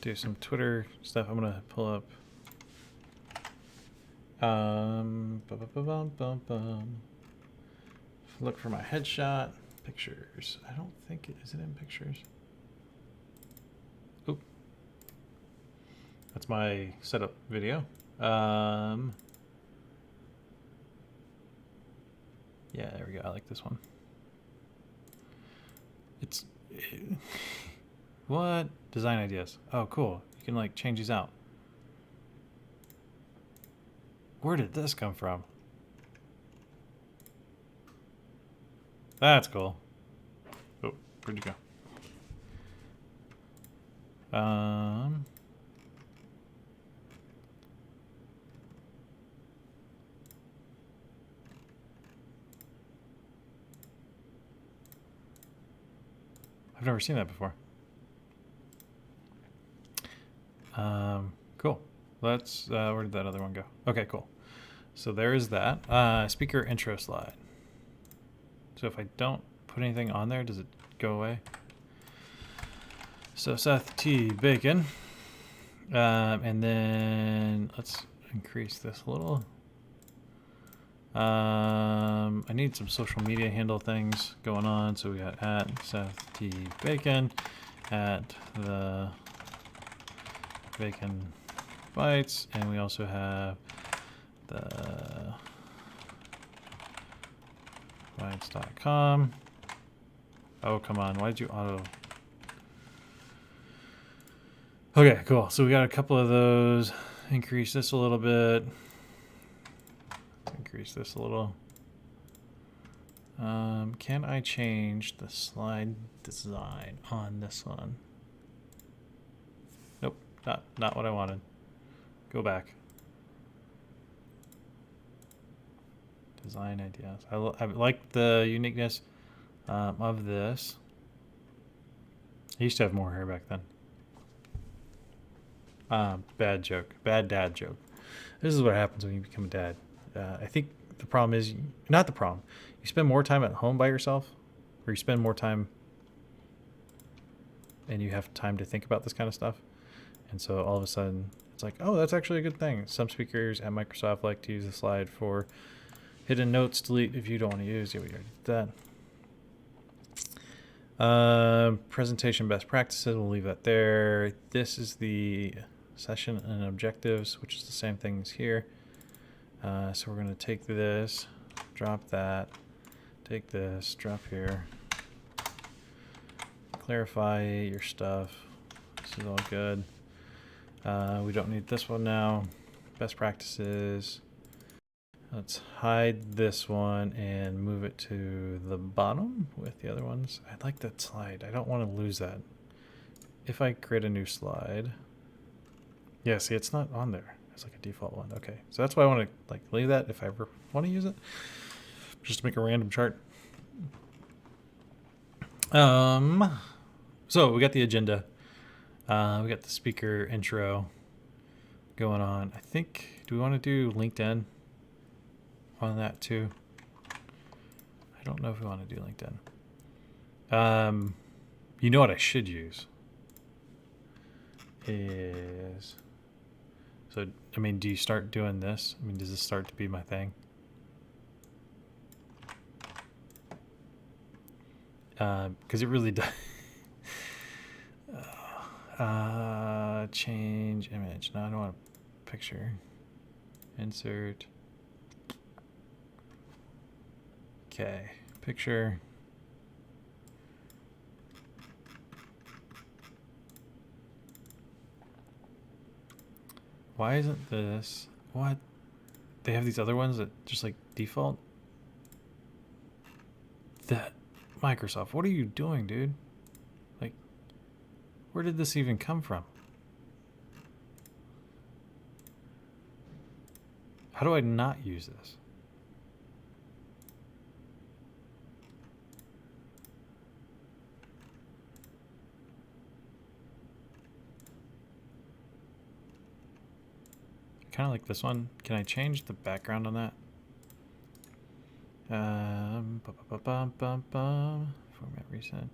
Do some Twitter stuff. I'm gonna pull up. Look for my headshot pictures. I don't think is it in pictures. Oop. That's that's my setup video. Yeah, there we go. I like this one. It's what? Design ideas. Oh, cool. You can like change these out. Where did this come from? That's cool. Oh, where'd you go? I've never seen that before. Cool. Let's, where did that other one go? Okay, cool. So there is that. Speaker intro slide. So if I don't put anything on there, does it go away? So Seth T. Bacon. And then let's increase this a little. I need some social media handle things going on. So we got at Seth T. Bacon, at the Bacon Bites, and we also have the bites.com. Oh, come on. Why did you auto? Okay, cool. So we got a couple of those. Increase this a little bit. Increase this a little. Can I change the slide design on this one? Nope, not what I wanted. Go back. Design ideas. I like the uniqueness of this. I used to have more hair back then. Bad joke. Bad dad joke. This is what happens when you become a dad. I think the problem is, not the problem, you spend more time at home by yourself, or you spend more time and you have time to think about this kind of stuff. And so all of a sudden it's like, oh, that's actually a good thing. Some speakers at Microsoft like to use the slide for hidden notes, delete if you don't want to use it. We already did that. Presentation best practices, we'll leave that there. This is the session and objectives, which is the same thing as here. So we're going to take this, drop that, take this, drop here, clarify your stuff. This is all good. We don't need this one now. Best practices. Let's hide this one and move it to the bottom with the other ones. I like that slide. I don't want to lose that. If I create a new slide. Yeah, see, it's not on there. It's like a default one. Okay, so that's why I want to like leave that if I ever want to use it, just to make a random chart. So we got the agenda. We got the speaker intro going on. I think, do we want to do LinkedIn on that too? I don't know if we want to do LinkedIn. You know what I should use is, so, I mean, do you start doing this? I mean, does this start to be my thing? Because it really does. Change image. No, I don't want a picture. Insert. Okay, picture. Why isn't this? What? They have these other ones that just like default? That Microsoft, what are you doing, dude? Like, where did this even come from? How do I not use this? Kind of like this one. Can I change the background on that? Format reset.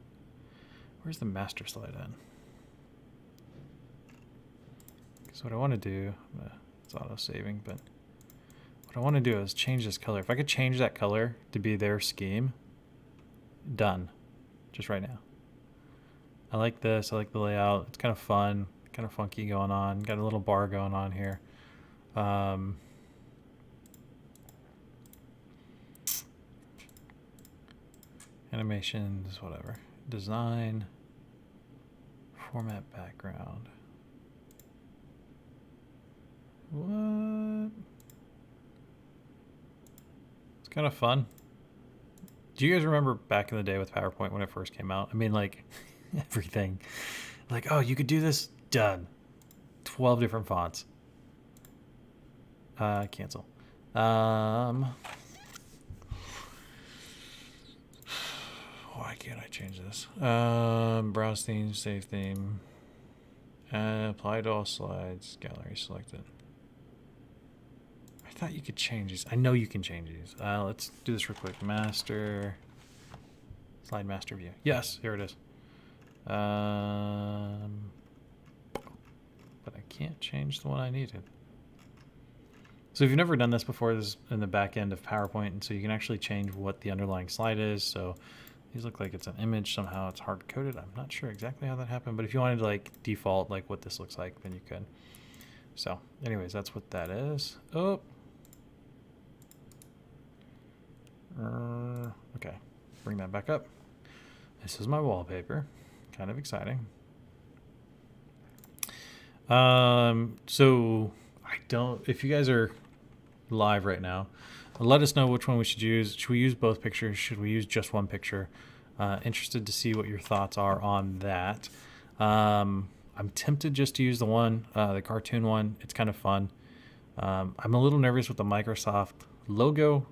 Where's the master slide at? So what I want to do, it's auto saving, but what I want to do is change this color. If I could change that color to be their scheme, done. Just right now. I like this. I like the layout. It's kind of fun. kind of funky going on. Got a little bar going on here. Animations, whatever. Design, format background. What? It's kind of fun. Do you guys remember back in the day with PowerPoint when it first came out? I mean, like, everything. Like, oh, you could do this? Done. 12 different fonts. Cancel. Why can't I change this? Browse theme, save theme. Apply to all slides. Gallery selected. I thought you could change these. I know you can change these. Let's do this real quick. Master. Slide master view. Yes, here it is. But I can't change the one I needed. So if you've never done this before, this is in the back end of PowerPoint, and so you can actually change what the underlying slide is. So these look like it's an image. Somehow it's hard coded. I'm not sure exactly how that happened, but if you wanted to like default like what this looks like, then you could. So anyways, that's what that is. Oh. Okay, bring that back up. This is my wallpaper. Kind of exciting. So I don't, if you guys are live right now, let us know which one we should use. Should we use both pictures? Should we use just one picture? Interested to see what your thoughts are on that. I'm tempted just to use the one, the cartoon one. It's kind of fun. I'm a little nervous with the Microsoft logo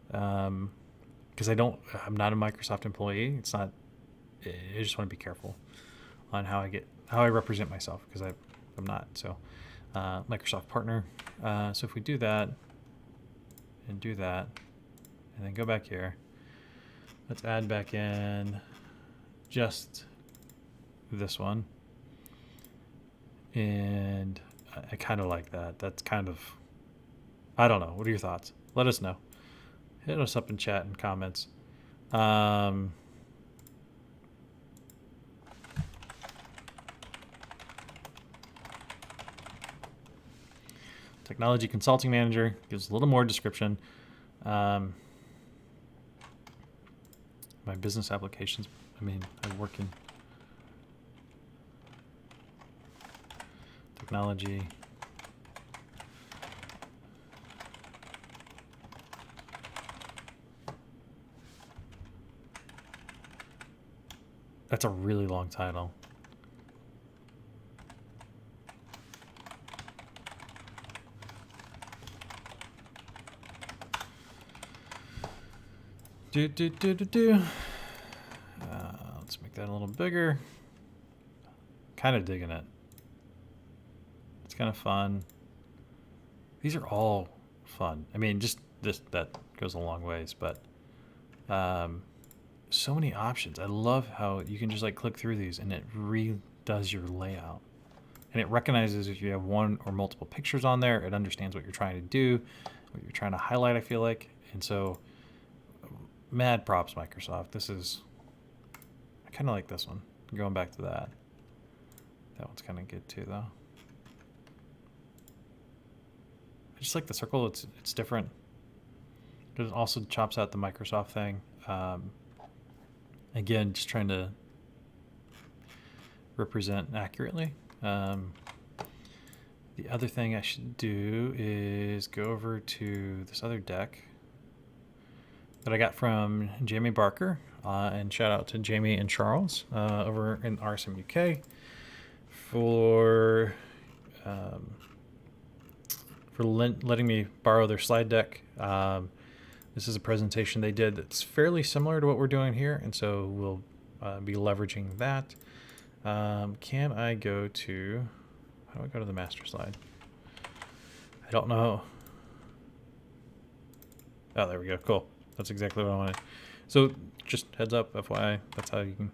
because I'm not a Microsoft employee. It's not. I just want to be careful on how I represent myself because I'm not. So Microsoft partner. So if we do that and do that and then go back here, let's add back in just this one. And I kind of like that. That's kind of, I don't know. What are your thoughts? Let us know. Hit us up in chat and comments. Technology Consulting Manager gives a little more description. My business applications, I mean, I work in technology. That's a really long title. Let's make that a little bigger. Kind of digging it. It's kind of fun. These are all fun. I mean, just that goes a long ways, but so many options. I love how you can just like click through these and it redoes your layout. And it recognizes if you have one or multiple pictures on there, it understands what you're trying to do, what you're trying to highlight, I feel like. And so mad props, Microsoft. I kind of like this one. Going back to that. That one's kind of good too, though. I just like the circle. It's different. It also chops out the Microsoft thing. Again, just trying to represent accurately. The other thing I should do is go over to this other deck that I got from Jamie Barker, and shout out to Jamie and Charles over in RSM UK for letting me borrow their slide deck. This is a presentation they did that's fairly similar to what we're doing here, and so we'll be leveraging that. Can I go to, how do I go to the master slide? I don't know. Oh, there we go. Cool. That's exactly what I wanted. So just heads up, FYI, that's how you can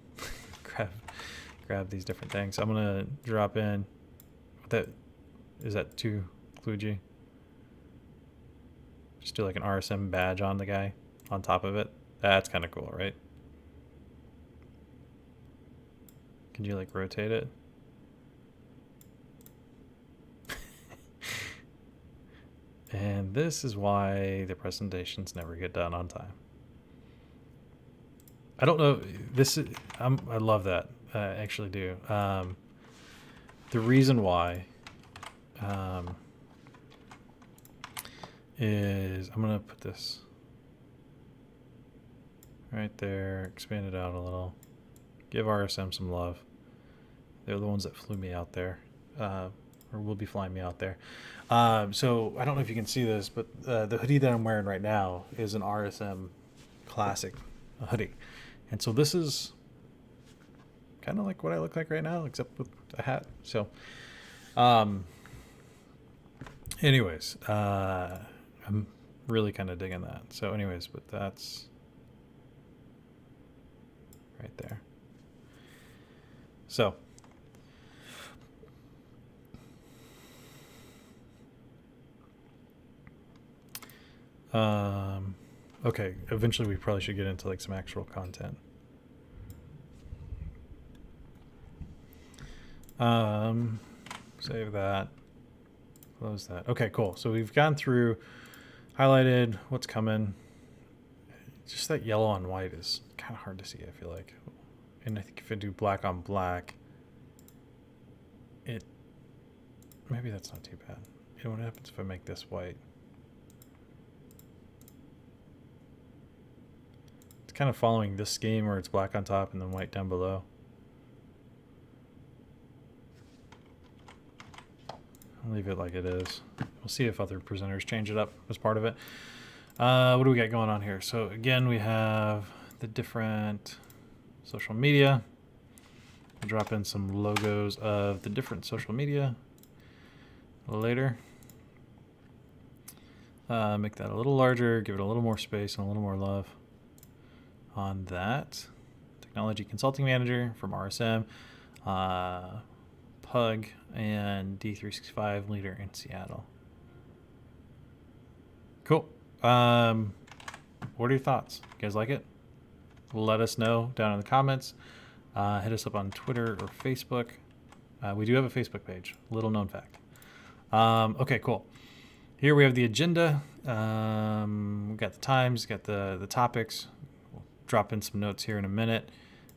grab these different things. I'm gonna drop in that. Is that too kludgy? Just do like an RSM badge on the guy on top of it. That's kind of cool, right? Can you like rotate it? And this is why the presentations never get done on time. I don't know. I love that. I actually do. The reason why is I'm going to put this right there, expand it out a little, give RSM some love. They're the ones that flew me out there, or will be flying me out there. So I don't know if you can see this, but the hoodie that I'm wearing right now is an RSM classic hoodie. And so this is kind of like what I look like right now, except with a hat. So anyways, I'm really kind of digging that. So anyways, but that's right there. So okay, eventually we probably should get into like some actual content. Save that, close that. Okay, cool. So we've gone through, highlighted what's coming. Just that yellow on white is kind of hard to see, I feel like. And I think if I do black on black, maybe that's not too bad. You know what happens if I make this white? It's kind of following this scheme where it's black on top and then white down below. I'll leave it like it is. We'll see if other presenters change it up as part of it. What do we got going on here? So again, we have the different social media. I'll drop in some logos of the different social media later. Make that a little larger, give it a little more space and a little more love on that. Technology Consulting Manager from RSM, Pug, and D365 leader in Seattle. Cool. What are your thoughts? You guys like it? Let us know down in the comments. Hit us up on Twitter or Facebook. We do have a Facebook page, little known fact. Okay, cool. Here we have the agenda. We've got the times, got the topics. We'll drop in some notes here in a minute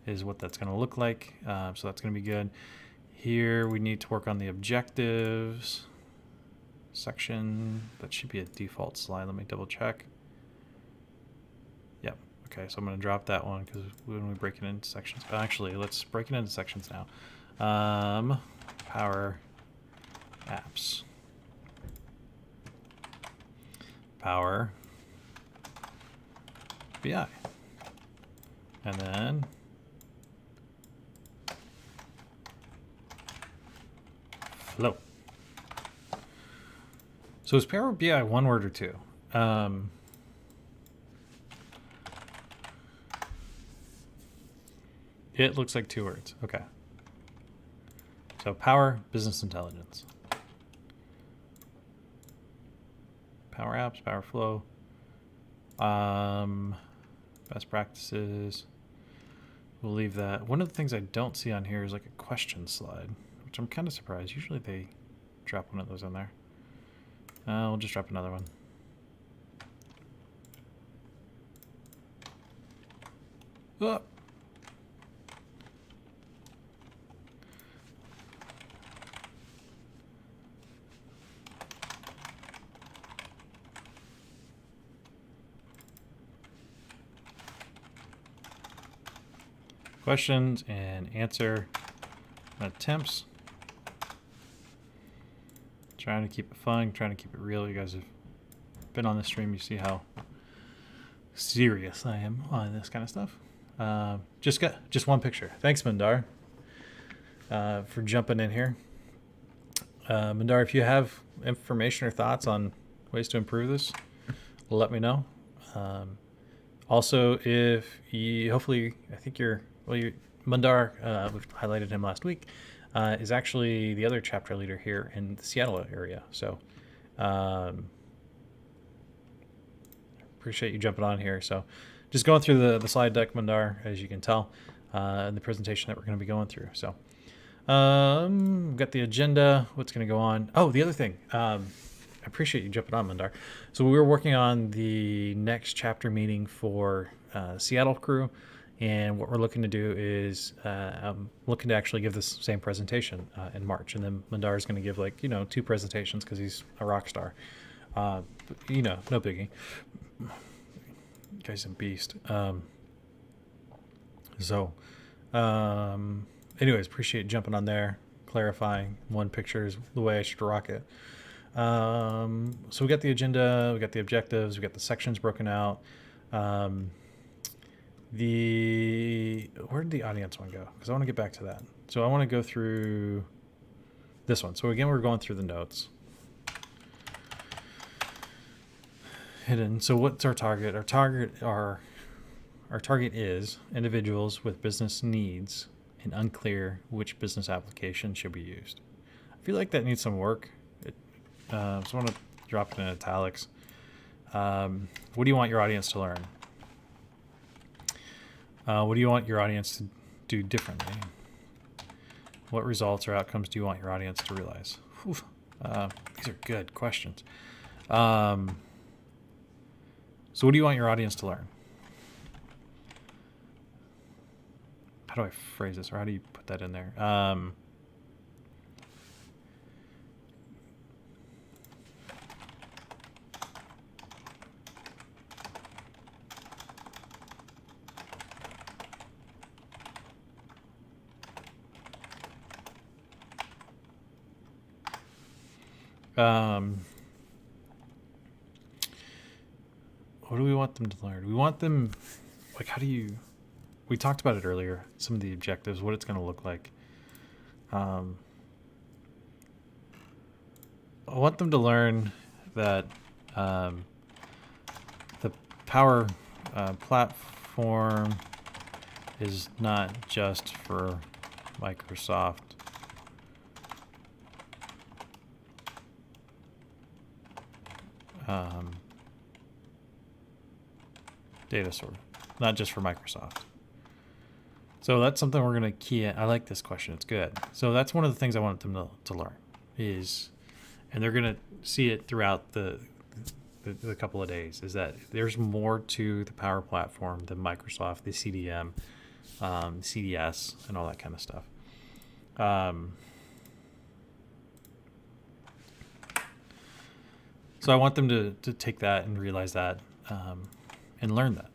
is what that's going to look like. So that's going to be good. Here we need to work on the objectives section. That should be a default slide. Let me double check. Yep. Okay, so I'm going to drop that one because when we break it into sections, actually, let's break it into sections now. Power apps. Power BI. And then flow. So is Power BI one word or two? It looks like 2 words. Okay. So Power Business Intelligence. Power Apps, Power Flow. Best practices. We'll leave that. One of the things I don't see on here is like a question slide, which I'm kind of surprised. Usually they drop one of those in there. We'll just drop another one. Oh. Questions and answer attempts. Trying to keep it fun, trying to keep it real. You guys have been on the stream, you see how serious I am on this kind of stuff. Just one picture. Thanks, Mandar, for jumping in here. Mandar, if you have information or thoughts on ways to improve this, let me know. Also, if you, hopefully, I think Mandar, we've highlighted him last week, is actually the other chapter leader here in the Seattle area. So appreciate you jumping on here. So just going through the slide deck, Mandar, as you can tell, and the presentation that we're going to be going through. So we've got the agenda, what's going to go on. Oh, the other thing, I I appreciate you jumping on, Mandar. So we were working on the next chapter meeting for Seattle crew, and what we're looking to do is I'm looking to actually give this same presentation in March, and then Mandar is going to give 2 presentations because he's a rock star. No biggie. Guy's a beast. Anyways, appreciate jumping on there, clarifying one picture is the way I should rock it. So we got the agenda, we got the objectives, we got the sections broken out. Where did the audience one go? Because I want to get back to that. So I want to go through this one. So again, we're going through the notes. Hidden. So what's our target? Our target is individuals with business needs and unclear which business application should be used. I feel like that needs some work. So I want to drop it in italics. What do you want your audience to learn? What do you want your audience to do differently? What results or outcomes do you want your audience to realize? These are good questions. So what do you want your audience to learn? How do I phrase this, or how do you put that in there? What do we want them to learn? We want them, we talked about it earlier, some of the objectives, what it's going to look like. I want them to learn that the Power Platform is not just for Microsoft. Data source, not just for Microsoft. So that's something we're going to key in. I like this question. It's good. So that's one of the things I want them to learn is, and they're going to see it throughout the couple of days, is that there's more to the Power Platform than Microsoft, the CDM, CDS, and all that kind of stuff. So I want them to take that and realize that and learn that.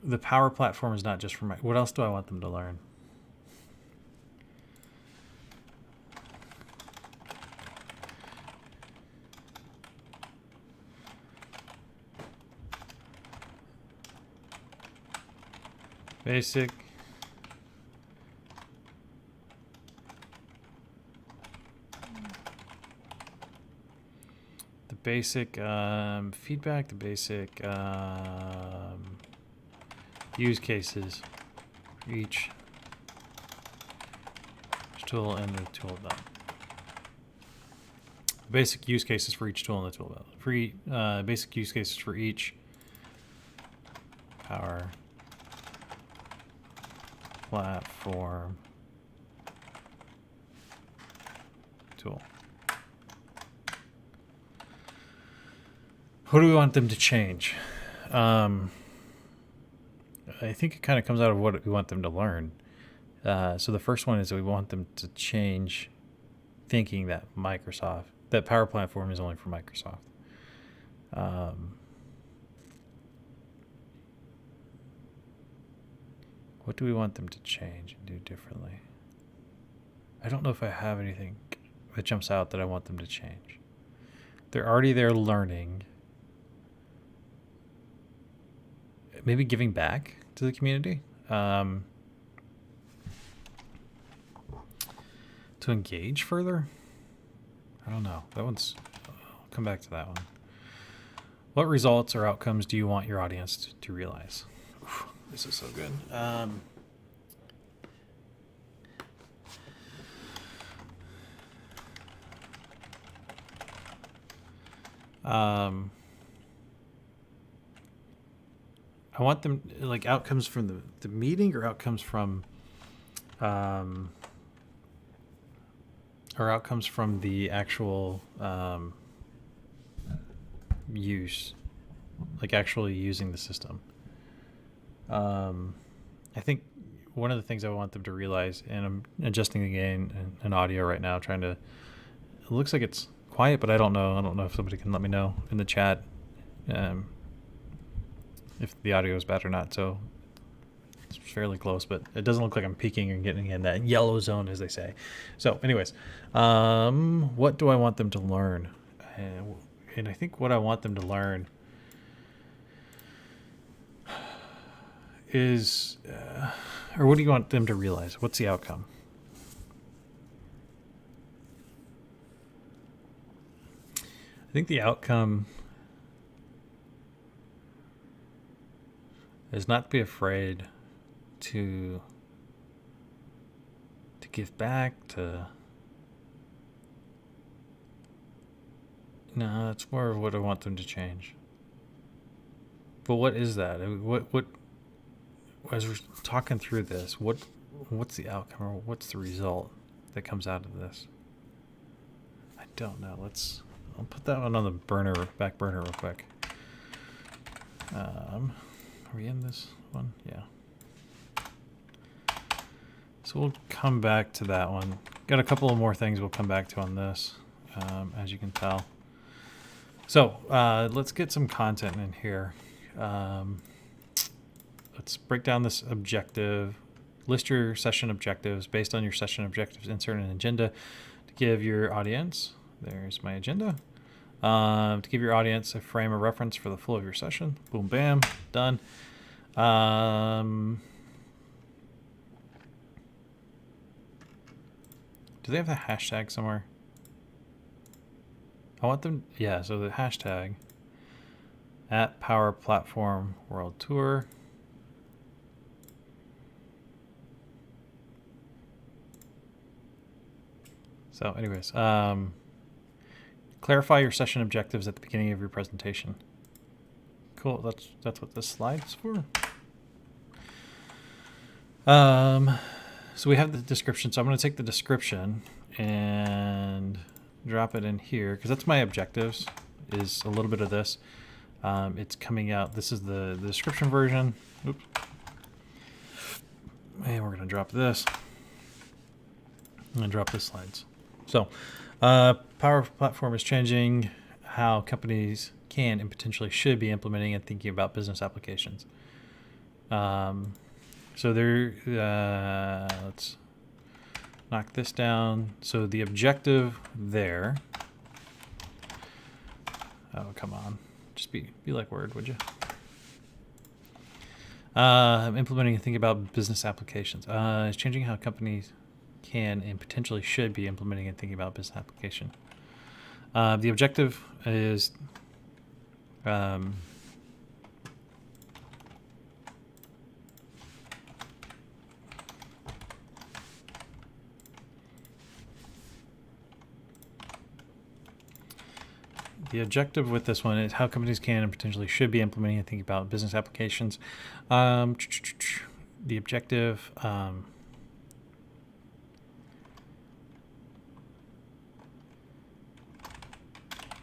The Power Platform is not just for what else do I want them to learn? Basic. The basic feedback, the basic use cases for each tool in the tool belt. Basic use cases for each tool in the tool belt. Basic use cases for each Power Platform tool. What do we want them to change? I think it kind of comes out of what we want them to learn. So the first one is that we want them to change thinking that that Power Platform is only for Microsoft. What do we want them to change and do differently? I don't know if I have anything that jumps out that I want them to change. They're already there learning. Maybe giving back to the community. To engage further? I don't know. I'll come back to that one. What results or outcomes do you want your audience to realize? Oof, this is so good. I want them outcomes from the meeting or outcomes from or outcomes from the actual use, like actually using the system. I think one of the things I want them to realize, and I'm adjusting the gain and audio right now, trying to, it looks like it's quiet, but I don't know. I don't know if somebody can let me know in the chat if the audio is bad or not. So it's fairly close, but it doesn't look like I'm peaking and getting in that yellow zone, as they say. So anyways, what do I want them to learn? And I think what I want them to learn is, or what do you want them to realize? What's the outcome? I think the outcome is not to be afraid to give back, no, it's more of what I want them to change. But what is that? What as we're talking through this, what's the outcome, or what's the result that comes out of this? I don't know. I'll put that one on the back burner real quick. Are we in this one? Yeah. So we'll come back to that one. Got a couple of more things we'll come back to on this, as you can tell. So let's get some content in here. Let's break down this objective. List your session objectives. Based on your session objectives, insert an agenda to give your audience, there's my agenda, to give your audience a frame of reference for the flow of your session. Boom, bam, done. Do they have the hashtag somewhere? I want them, yeah, so the hashtag at Power Platform World Tour. So anyways, clarify your session objectives at the beginning of your presentation. Cool, that's what this slide is for. So we have the description. So I'm going to take the description and drop it in here, because that's my objectives, is a little bit of this. It's coming out. This is the description version. Oops. And we're going to drop this. I'm going to drop the slides. So Power Platform is changing how companies can and potentially should be implementing and thinking about business applications. So there, let's knock this down. So the objective there, oh, come on, just be like Word, would you? Implementing and thinking about business applications. It's changing how companies can and potentially should be implementing and thinking about business application. The objective is the objective with this one is how companies can and potentially should be implementing and thinking about business applications. The objective,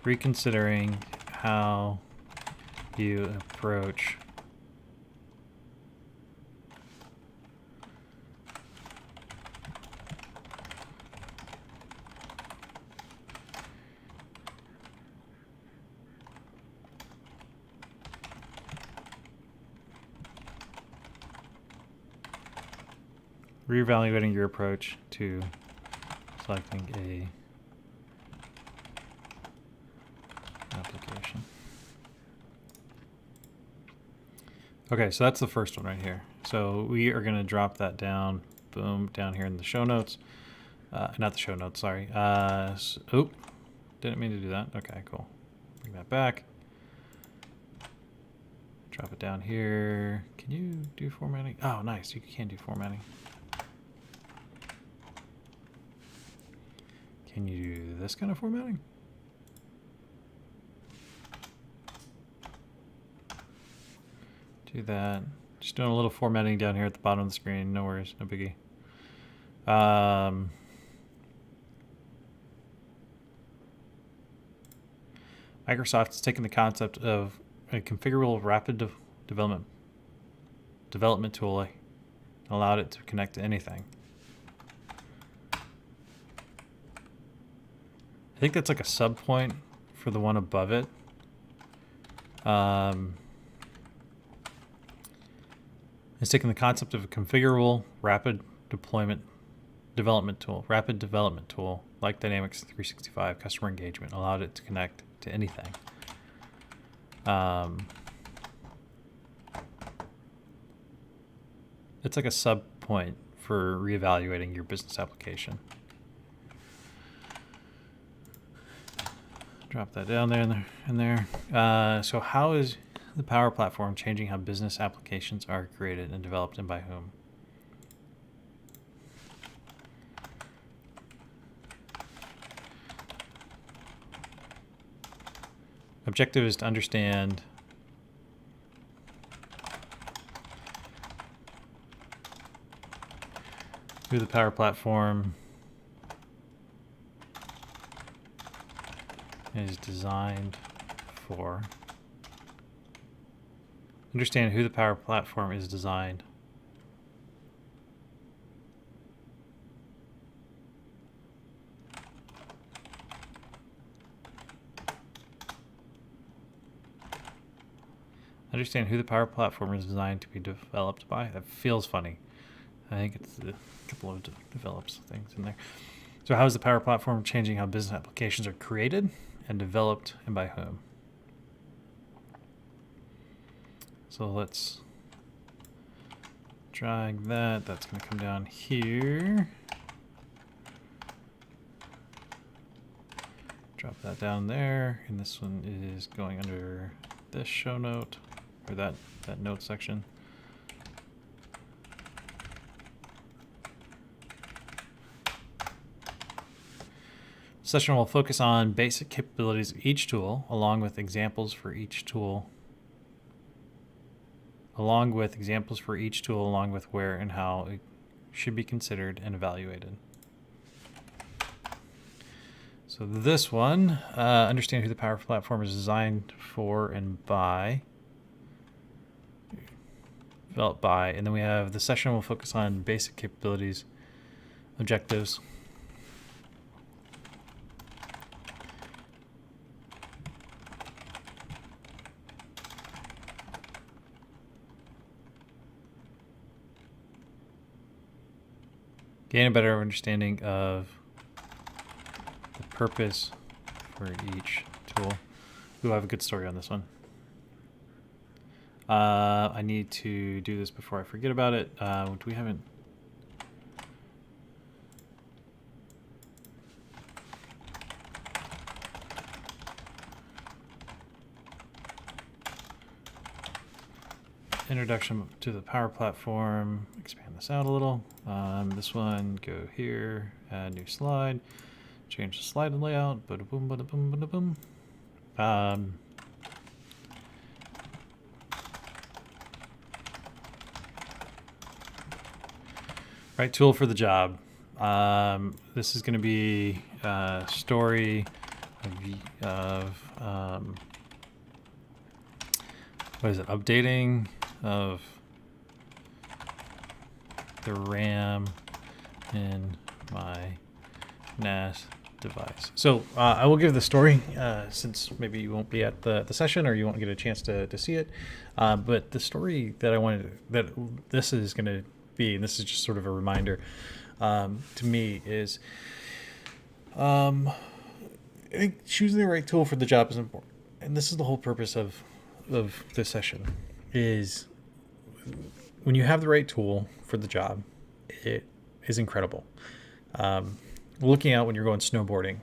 reconsidering how you approach reevaluating your approach to selecting a application. Okay, so that's the first one right here. So we are going to drop that down, boom, down here in the show notes. Not the show notes, sorry. Oop, didn't mean to do that. Okay, cool. Bring that back. Drop it down here. Can you do formatting? Oh, nice. You can do formatting. Can you do this kind of formatting? Do that. Just doing a little formatting down here at the bottom of the screen. No worries, no biggie. Microsoft has taken the concept of a configurable rapid development tool and allowed it to connect to anything. I think that's like a sub point for the one above it. It's taking the concept of a configurable rapid development tool, like Dynamics 365 customer engagement, allowed it to connect to anything. It's like a sub point for reevaluating your business application. Drop that down there and there. So how is the Power Platform changing how business applications are created and developed, and by whom? Objective is to understand who the Power Platform is designed for. Understand who the Power Platform is designed. Understand who the Power Platform is designed to be developed by. That feels funny. I think it's a couple of develops things in there. So how is the Power Platform changing how business applications are created and developed, and by whom? So let's drag that. That's going to come down here. Drop that down there. And this one is going under this show note, or that note section. Session will focus on basic capabilities of each tool, along with examples for each tool, along with where and how it should be considered and evaluated. So this one, understand who the Power Platform is designed for and by, developed by, and then we have the session will focus on basic capabilities, objectives. Gain a better understanding of the purpose for each tool. Ooh, I have a good story on this one. I need to do this before I forget about it. We haven't. Introduction to the Power Platform. Expand this out a little. This one, go here, add new slide, change the slide layout. Bada boom, bada boom, bada boom. Right tool for the job. This is going to be a story of what is it? Updating of the RAM in my NAS device. So I will give the story since maybe you won't be at the session or you won't get a chance to see it. But the story that I wanted, that this is going to be, and this is just sort of a reminder to me, is I think choosing the right tool for the job is important. And this is the whole purpose of this session, is when you have the right tool for the job, it is incredible. Looking out when you're going snowboarding.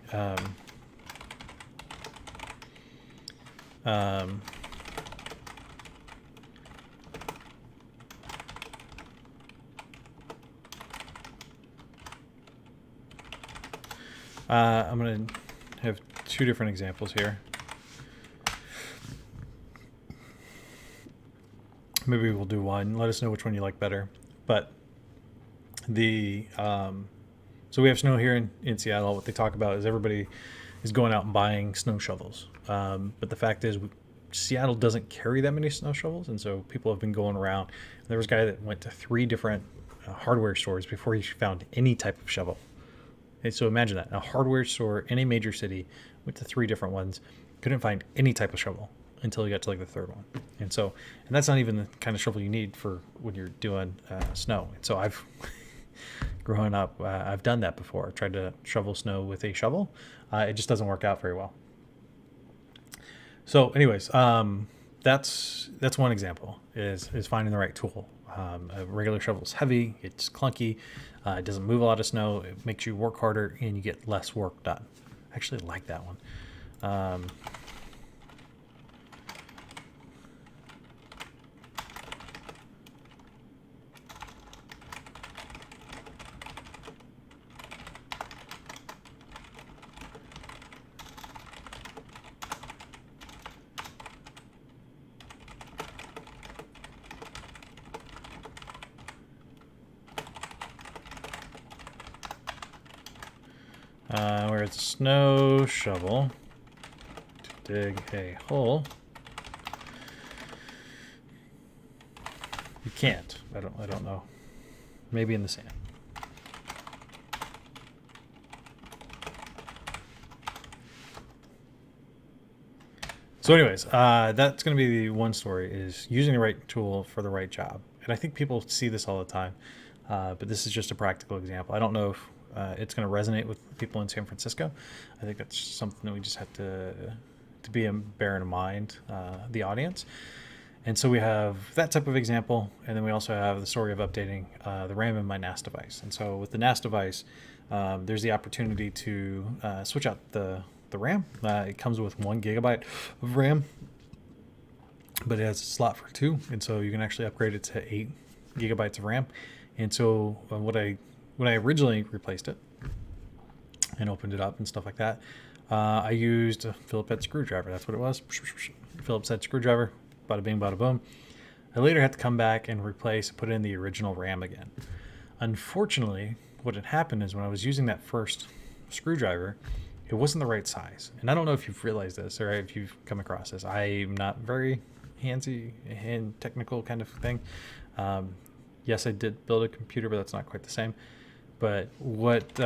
I'm going to have two different examples here. Maybe we'll do one. Let us know which one you like better. But the so we have snow here in Seattle. What they talk about is everybody is going out and buying snow shovels. But the fact is, Seattle doesn't carry that many snow shovels, and so people have been going around. There was a guy that went to 3 different hardware stores before he found any type of shovel. And so imagine that, a hardware store in a major city, went to 3 different ones, couldn't find any type of shovel until he got to like the 3rd one. And that's not even the kind of shovel you need for when you're doing snow. And so I've growing up, I've done that before. Tried to shovel snow with a shovel. It just doesn't work out very well. So anyways, that's one example is finding the right tool. A regular shovel is heavy, it's clunky, it doesn't move a lot of snow, it makes you work harder, and you get less work done. I actually like that one. Where it's a snow shovel to dig a hole. You can't. I don't know. Maybe in the sand. So anyways, that's going to be the one story, is using the right tool for the right job. And I think people see this all the time, but this is just a practical example. I don't know if it's going to resonate with people in San Francisco. I think that's something that we just have to bear in mind, the audience. And so we have that type of example, and then we also have the story of updating the RAM in my NAS device. And so with the NAS device, there's the opportunity to switch out the RAM. It comes with 1 gigabyte of RAM, but it has a slot for 2, and so you can actually upgrade it to 8 gigabytes of RAM. And so when I originally replaced it and opened it up and stuff like that, I used a Phillips head screwdriver. That's what it was. Phillips head screwdriver. Bada bing, bada boom. I later had to come back and put in the original RAM again. Unfortunately, what had happened is when I was using that first screwdriver, it wasn't the right size. And I don't know if you've realized this or if you've come across this. I'm not very handsy and technical kind of thing. Yes, I did build a computer, but that's not quite the same. But what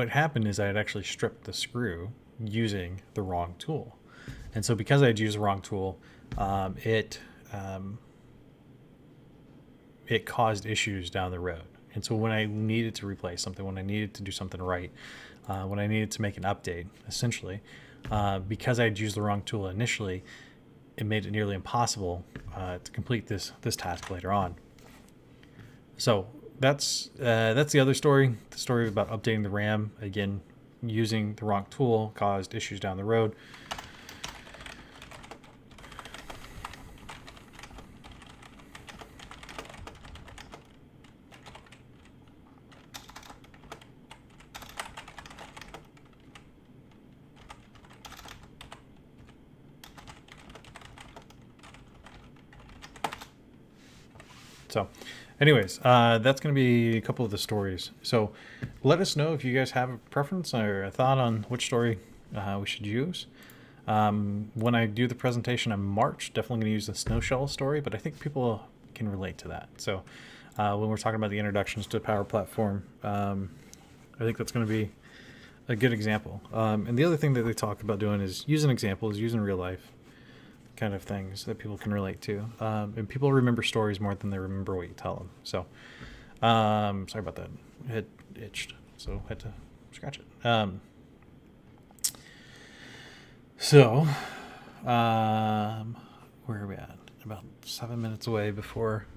happened is I had actually stripped the screw using the wrong tool. And so because I had used the wrong tool, it caused issues down the road. And so when I needed to replace something, when I needed to do something right, when I needed to make an update, essentially, because I had used the wrong tool initially, it made it nearly impossible to complete this task later on. So that's the other story. The story about updating the RAM, again, using the wrong tool caused issues down the road. So anyways, that's going to be a couple of the stories. So let us know if you guys have a preference or a thought on which story we should use. When I do the presentation in March, definitely going to use the snow shovel story, but I think people can relate to that. So when we're talking about the introductions to Power Platform, I think that's going to be a good example. And the other thing that they talk about doing is using examples, using real life kind of things that people can relate to. And people remember stories more than they remember what you tell them. So sorry about that. It itched, so had to scratch it. Where are we at? About 7 minutes away before.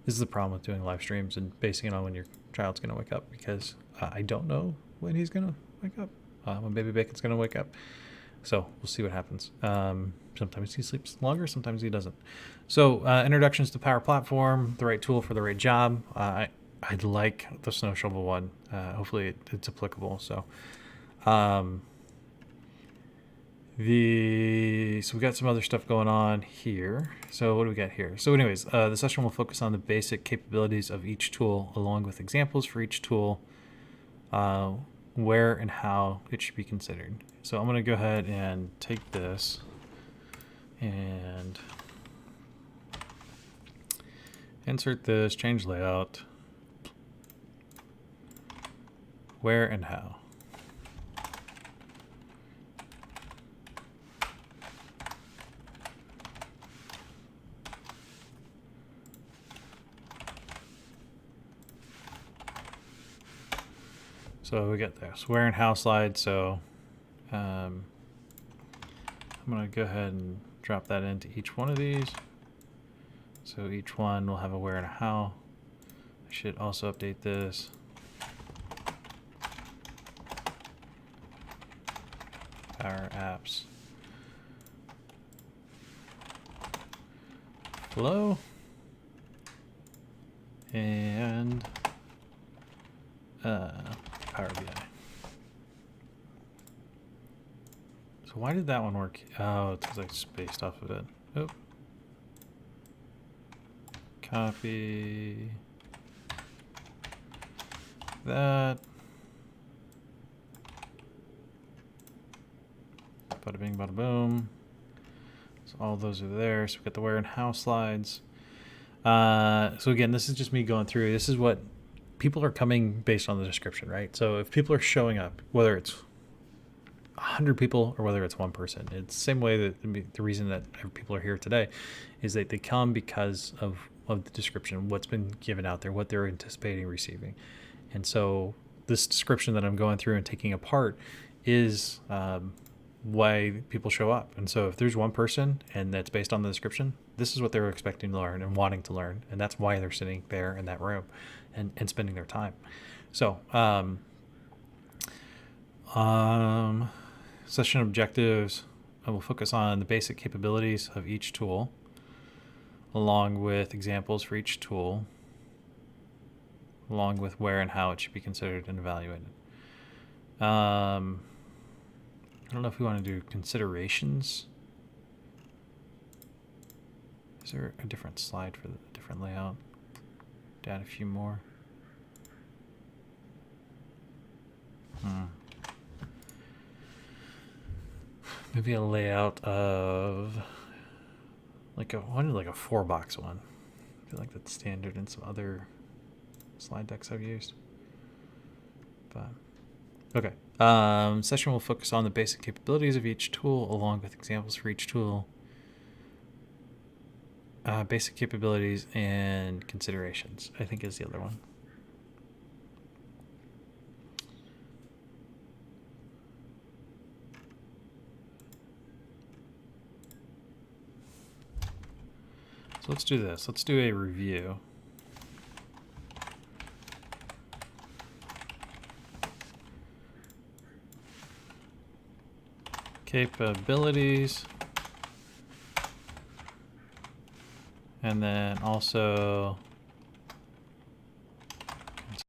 This is the problem with doing live streams and basing it on when your child's going to wake up, because I don't know when he's going to wake up, when baby Bacon's going to wake up. So we'll see what happens. Sometimes he sleeps longer, sometimes he doesn't. So introductions to Power Platform, the right tool for the right job. I'd like the snow shovel one. Hopefully it's applicable. So So we got some other stuff going on here. So what do we got here? So anyways, the session will focus on the basic capabilities of each tool along with examples for each tool, where and how it should be considered. So I'm going to go ahead and take this and insert this, change layout, where and how. So we got this where and how slide. So I'm going to go ahead and drop that into each one of these. So each one will have a where and a how. I should also update this. Power apps. Flow. And Power BI. So why did that one work? Oh, it's because I spaced off of it. Oh. Copy that. Bada bing, bada boom. So all those are there. So we got the where and how slides. So again, this is just me going through. This is what people are coming based on the description, right? So if people are showing up, whether it's 100 people or whether it's one person, it's the same way that the reason that people are here today is that they come because of the description, what's been given out there, what they're anticipating receiving. And so this description that I'm going through and taking apart is why people show up. And so if there's one person and that's based on the description, this is what they're expecting to learn and wanting to learn. And that's why they're sitting there in that room and spending their time. So session objectives, I will focus on the basic capabilities of each tool along with examples for each tool, along with where and how it should be considered and evaluated. I don't know if we want to do considerations. Is there a different slide for the different layout? To add a few more. Maybe a layout of like a 4-box one. I feel like that's standard in some other slide decks I've used. But okay. Session will focus on the basic capabilities of each tool along with examples for each tool. Basic capabilities and considerations, I think, is the other one. So let's do this. Let's do a review. Capabilities. And then also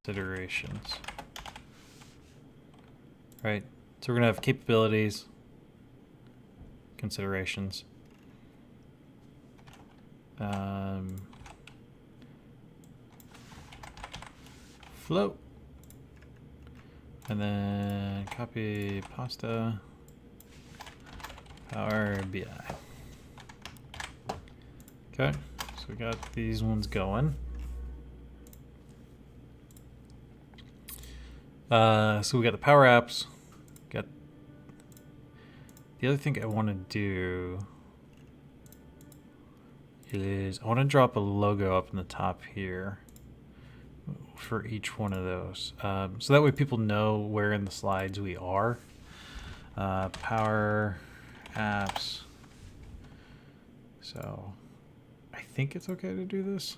considerations. Right? So we're going to have capabilities, considerations. Float. And then copy pasta. Power BI. Okay, so we got these ones going. So we got the power apps. Got the other thing I want to do is I want to drop a logo up in the top here for each one of those, so that way people know where in the slides we are. Power apps. So I think it's okay to do this.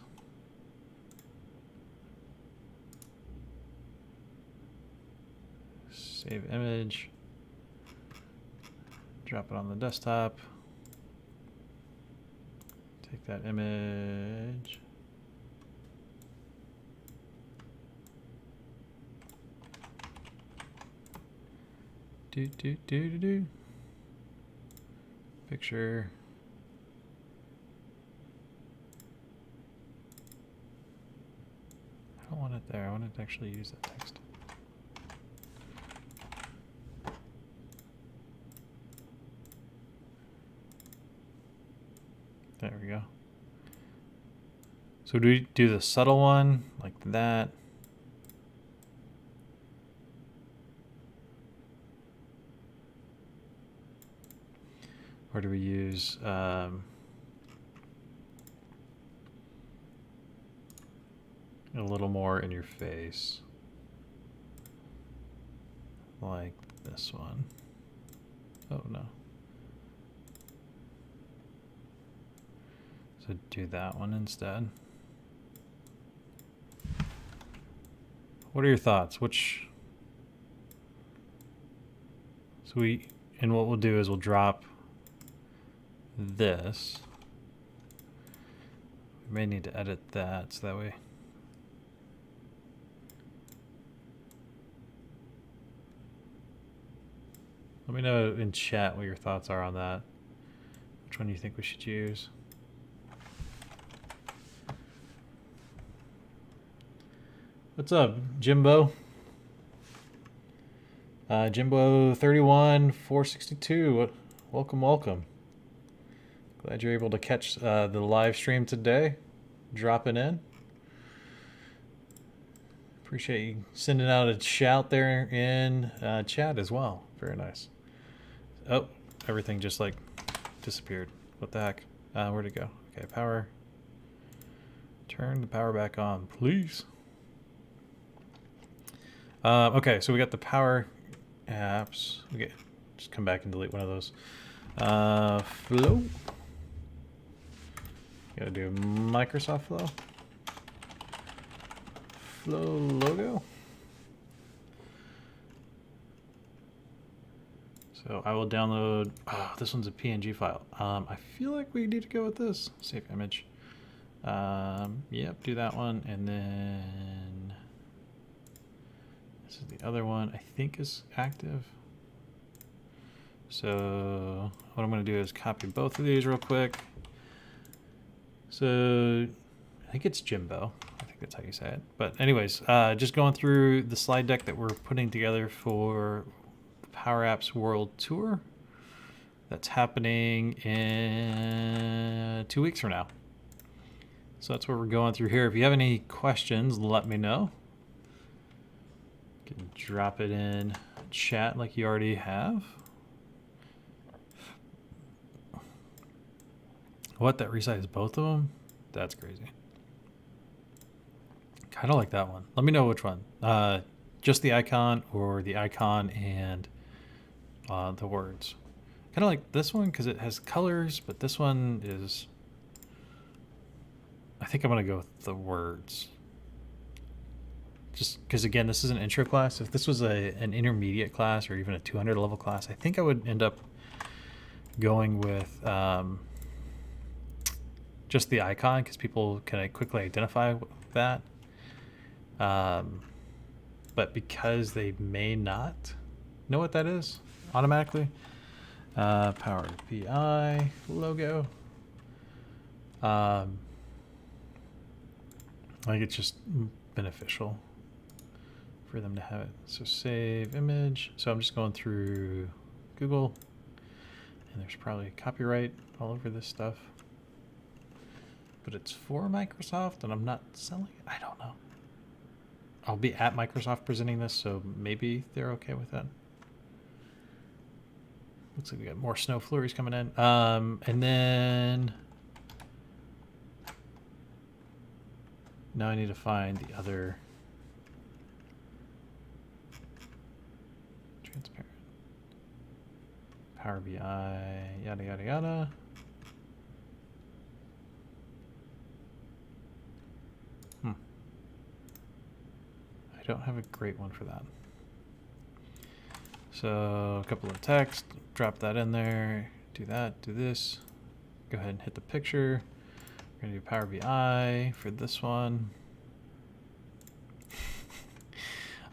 Save image. Drop it on the desktop. Take that image. Do. picture. I don't want it there. I want it to actually use that text. There we go. So do we do the subtle one like that? Or do we use a little more in your face? Like this one. Oh no. So do that one instead. What are your thoughts? Which... So and what we'll do is we'll drop this. We may need to edit that so that way. Let me know in chat what your thoughts are on that. Which one do you think we should use? What's up, Jimbo? Jimbo 31 462. Welcome, welcome. Glad you're able to catch the live stream today. Dropping in. Appreciate you sending out a shout there in chat as well. Very nice. Oh, everything just like disappeared. What the heck? Where'd it go? Okay, power. Turn the power back on, please. Okay, so we got the power apps. Okay, just come back and delete one of those. Flow. Gotta do Microsoft Flow. Flow logo. So I will download. Oh, this one's a PNG file. I feel like we need to go with this. Save image. Yep, do that one, and then this is the other one. I think is active. So what I'm going to do is copy both of these real quick. So I think it's Jimbo. I think that's how you say it. But anyways, just going through the slide deck that we're putting together for the Power Apps World Tour. That's happening in 2 weeks from now. So that's what we're going through here. If you have any questions, let me know. You can drop it in chat like you already have. What, that resizes both of them? That's crazy. Kind of like that one. Let me know which one. Just the icon or the icon and the words. Kind of like this one because it has colors, but this one is... I think I'm going to go with the words. Just because, again, this is an intro class. If this was an intermediate class or even a 200 level class, I think I would end up going with just the icon because people can quickly identify that. But because they may not know what that is automatically, Power BI logo. I think it's just beneficial for them to have it. So save image. So I'm just going through Google, and there's probably copyright all over this stuff. But it's for Microsoft, and I'm not selling it. I don't know. I'll be at Microsoft presenting this, so maybe they're okay with that. Looks like we got more snow flurries coming in. And then now I need to find the other transparent. Power BI, yada, yada, yada. I don't have a great one for that. So a couple of text, drop that in there, do that, do this. Go ahead and hit the picture. We're gonna do Power BI for this one.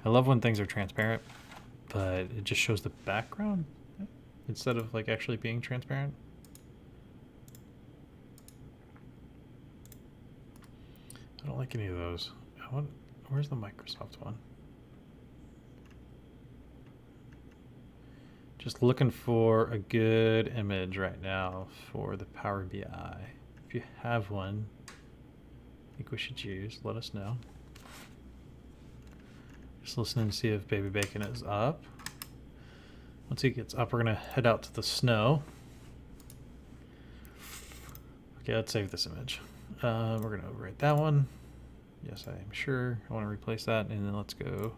I love when things are transparent, but it just shows the background instead of like actually being transparent. I don't like any of those. Where's the Microsoft one? Just looking for a good image right now for the Power BI. If you have one, I think we should use, let us know. Just listening to see if Baby Bacon is up. Once he gets up, we're gonna head out to the snow. Okay, let's save this image. We're gonna overwrite that one. Yes, I am sure. I want to replace that, and then let's go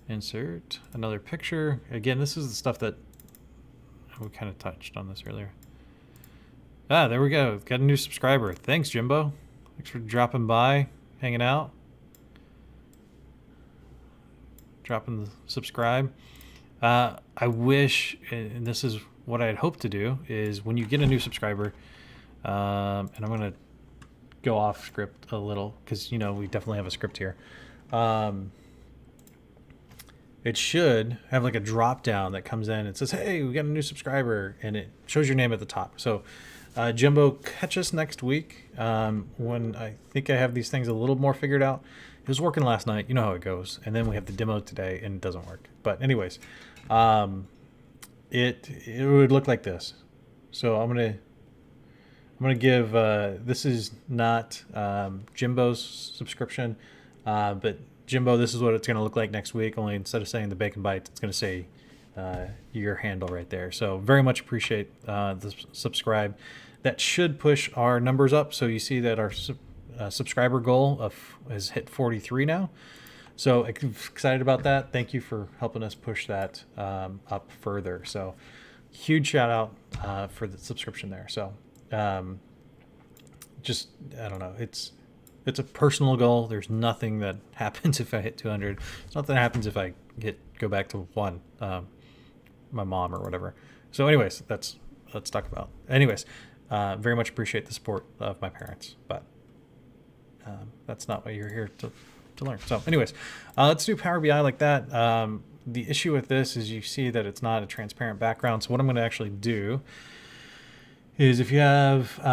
insert another picture. Again, this is the stuff that we kind of touched on this earlier. Ah, there we go. Got a new subscriber. Thanks, Jimbo. Thanks for dropping by, hanging out, dropping the subscribe. I wish, and this is what I'd hoped to do, is when you get a new subscriber, and I'm going to go off script a little because, you know, we definitely have a script here. It should have like a drop down that comes in and says, hey, we got a new subscriber, and it shows your name at the top. So Jimbo, catch us next week when I think I have these things a little more figured out. It was working last night. You know how it goes. And then we have the demo today and it doesn't work. But anyways, it would look like this. So I'm gonna give this is not Jimbo's subscription, but Jimbo, this is what it's gonna look like next week. Only instead of saying the Bacon Bites, it's gonna say your handle right there. So very much appreciate the subscribe. That should push our numbers up. So you see that our subscriber goal has hit 43 now. So excited about that. Thank you for helping us push that up further. So huge shout out for the subscription there. So just, I don't know, it's a personal goal. There's nothing that happens if I hit 200. There's nothing that happens if I go back to 1, my mom or whatever. So anyways, let's talk about. Anyways, very much appreciate the support of my parents, but that's not what you're here to learn. So anyways, let's do Power BI like that. The issue with this is you see that it's not a transparent background. So what I'm going to actually do is if you have so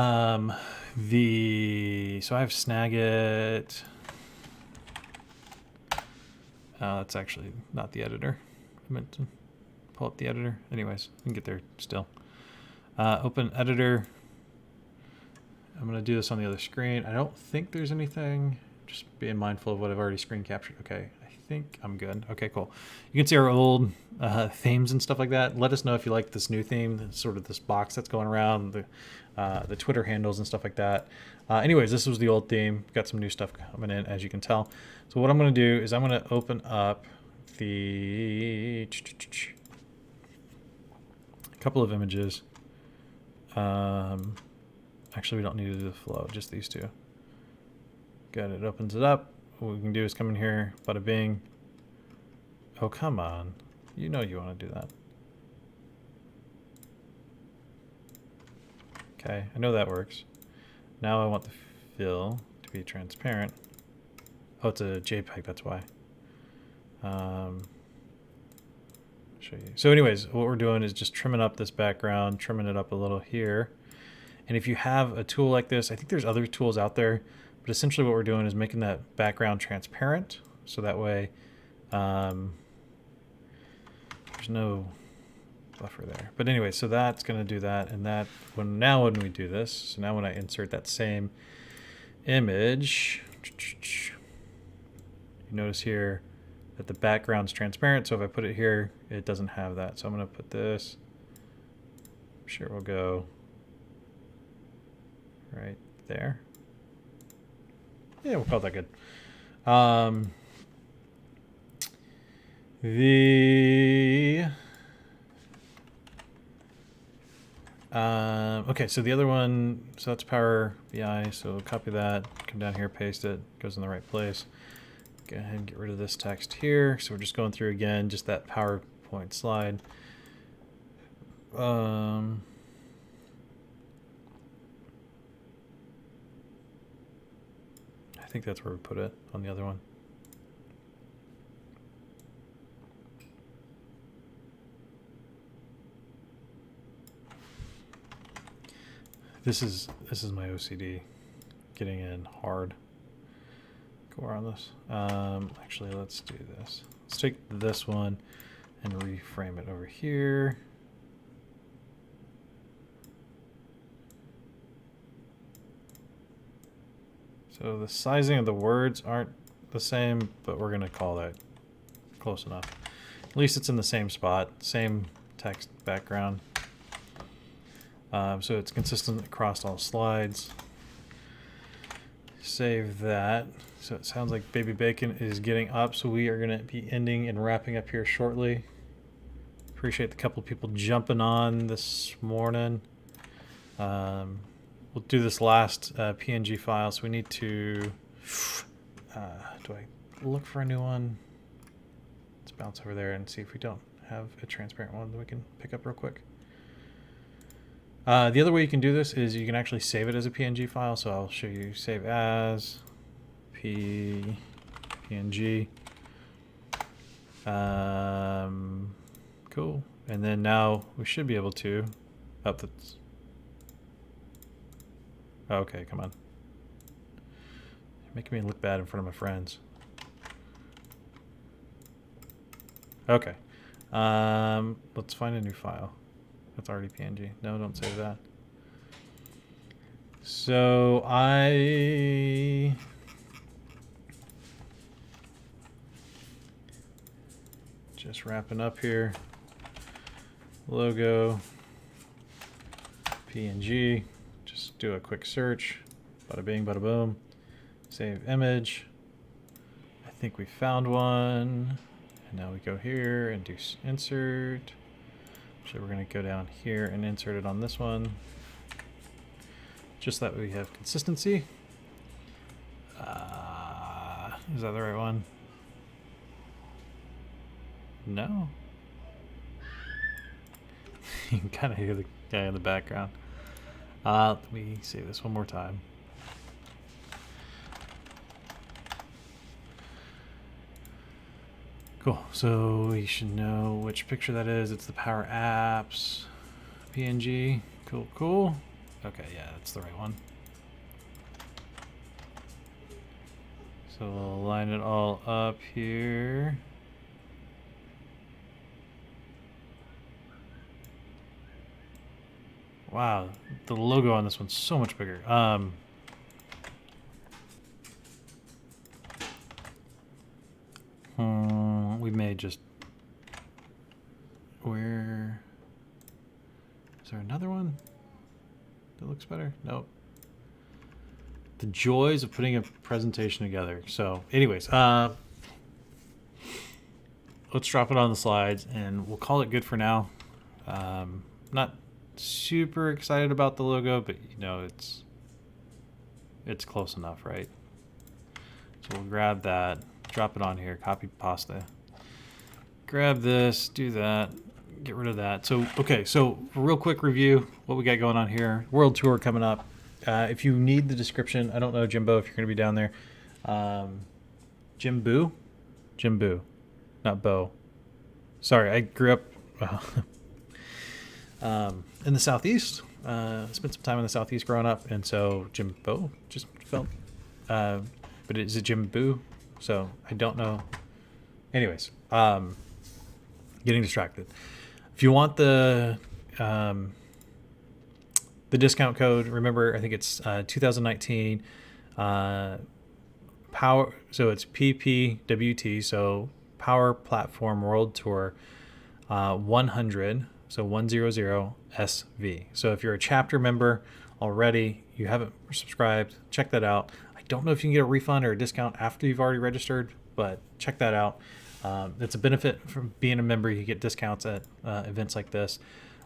I have Snagit. That's actually not the editor. I meant to pull up the editor. Anyways, we can get there still. Open editor. I'm going to do this on the other screen. I don't think there's anything. Just being mindful of what I've already screen captured. Okay, I think I'm good. Okay, cool. You can see our old themes and stuff like that. Let us know if you like this new theme, sort of this box that's going around, the Twitter handles and stuff like that. Anyways, this was the old theme. Got some new stuff coming in, as you can tell. So what I'm going to do is I'm going to open up a couple of images. Actually, we don't need to do the flow, just these two. Good, it opens it up. What we can do is come in here, bada bing. Oh, come on. You know you want to do that. Okay, I know that works. Now I want the fill to be transparent. Oh, it's a JPEG, that's why. Show you. So anyways, what we're doing is just trimming up this background, trimming it up a little here. And if you have a tool like this, I think there's other tools out there, but essentially what we're doing is making that background transparent. So that way there's no buffer there. But anyway, so that's going to do that. And that when we do this, so now when I insert that same image, you notice here that the background's transparent. So if I put it here, it doesn't have that. So I'm going to put this, I'm sure it will go right there. Yeah, we'll call that good. Okay, so the other one, so that's Power BI. So copy that, come down here, paste it, goes in the right place. Go ahead and get rid of this text here. So we're just going through again, just that PowerPoint slide. I think that's where we put it on the other one. I This is my OCD getting in hard. Go on this. Actually, let's do this. Let's take this one and reframe it over here. So the sizing of the words aren't the same, but we're going to call that close enough. At least it's in the same spot, same text background. So it's consistent across all slides. Save that. So it sounds like Baby Bacon is getting up, so we are going to be ending and wrapping up here shortly. Appreciate the couple of people jumping on this morning. We'll do this last PNG file, so we need to... do I look for a new one? Let's bounce over there and see if we don't have a transparent one that we can pick up real quick. The other way you can do this is you can actually save it as a PNG file. So I'll show you save as PNG. Cool. And then now we should be able to up the... Okay, come on. You're making me look bad in front of my friends. Okay. Let's find a new file. That's already PNG. No, don't save that. So I just wrapping up here. Logo, PNG. Just do a quick search. Bada bing, bada boom. Save image. I think we found one. And now we go here and do insert. So we're going to go down here and insert it on this one. Just that we have consistency. Is that the right one? No. You can kind of hear the guy in the background. Let me say this one more time. Cool. So we should know which picture that is. It's the Power Apps PNG. Cool, cool. Okay, yeah, that's the right one. So we'll line it all up here. Wow, the logo on this one's so much bigger. We may just... Where... Is there another one that looks better? Nope. The joys of putting a presentation together. So, anyways, let's drop it on the slides, and we'll call it good for now. Not super excited about the logo, but you know, it's close enough, right? So we'll grab that, drop it on here, copy pasta. Grab this, do that, get rid of that. So, okay, so real quick review, what we got going on here. World tour coming up. If you need the description, I don't know, Jimbo, if you're going to be down there. Jimbo, not Bo. Sorry, I grew up in the Southeast. Spent some time in the Southeast growing up, and so Jimbo just felt. But is it Jimbo? So I don't know. Anyways, getting distracted. If you want the discount code, remember, I think it's 2019 Power. So it's PPWT. So Power Platform World Tour 100. So 100 SV. So if you're a chapter member already, you haven't subscribed, check that out. I don't know if you can get a refund or a discount after you've already registered, but check that out. It's a benefit from being a member. You get discounts at events like this.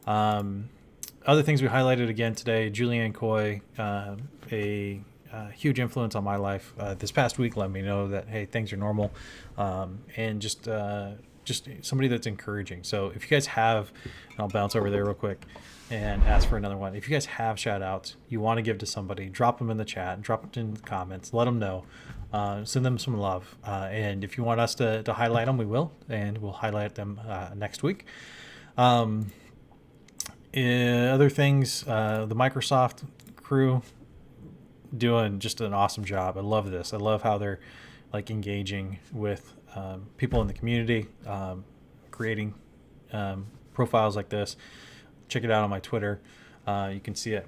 Other things we highlighted again today, Julianne Coy, a huge influence on my life. This past week let me know that, hey, things are normal, and just somebody that's encouraging. So if you guys have, and I'll bounce over there real quick and ask for another one. If you guys have shout outs you want to give to somebody, drop them in the chat, drop it in the comments, let them know, send them some love. And if you want us to highlight them, we will, and we'll highlight them next week. Other things, the Microsoft crew doing just an awesome job. I love this. I love how they're like engaging with people in the community, creating profiles like this. Check it out on my Twitter. You can see it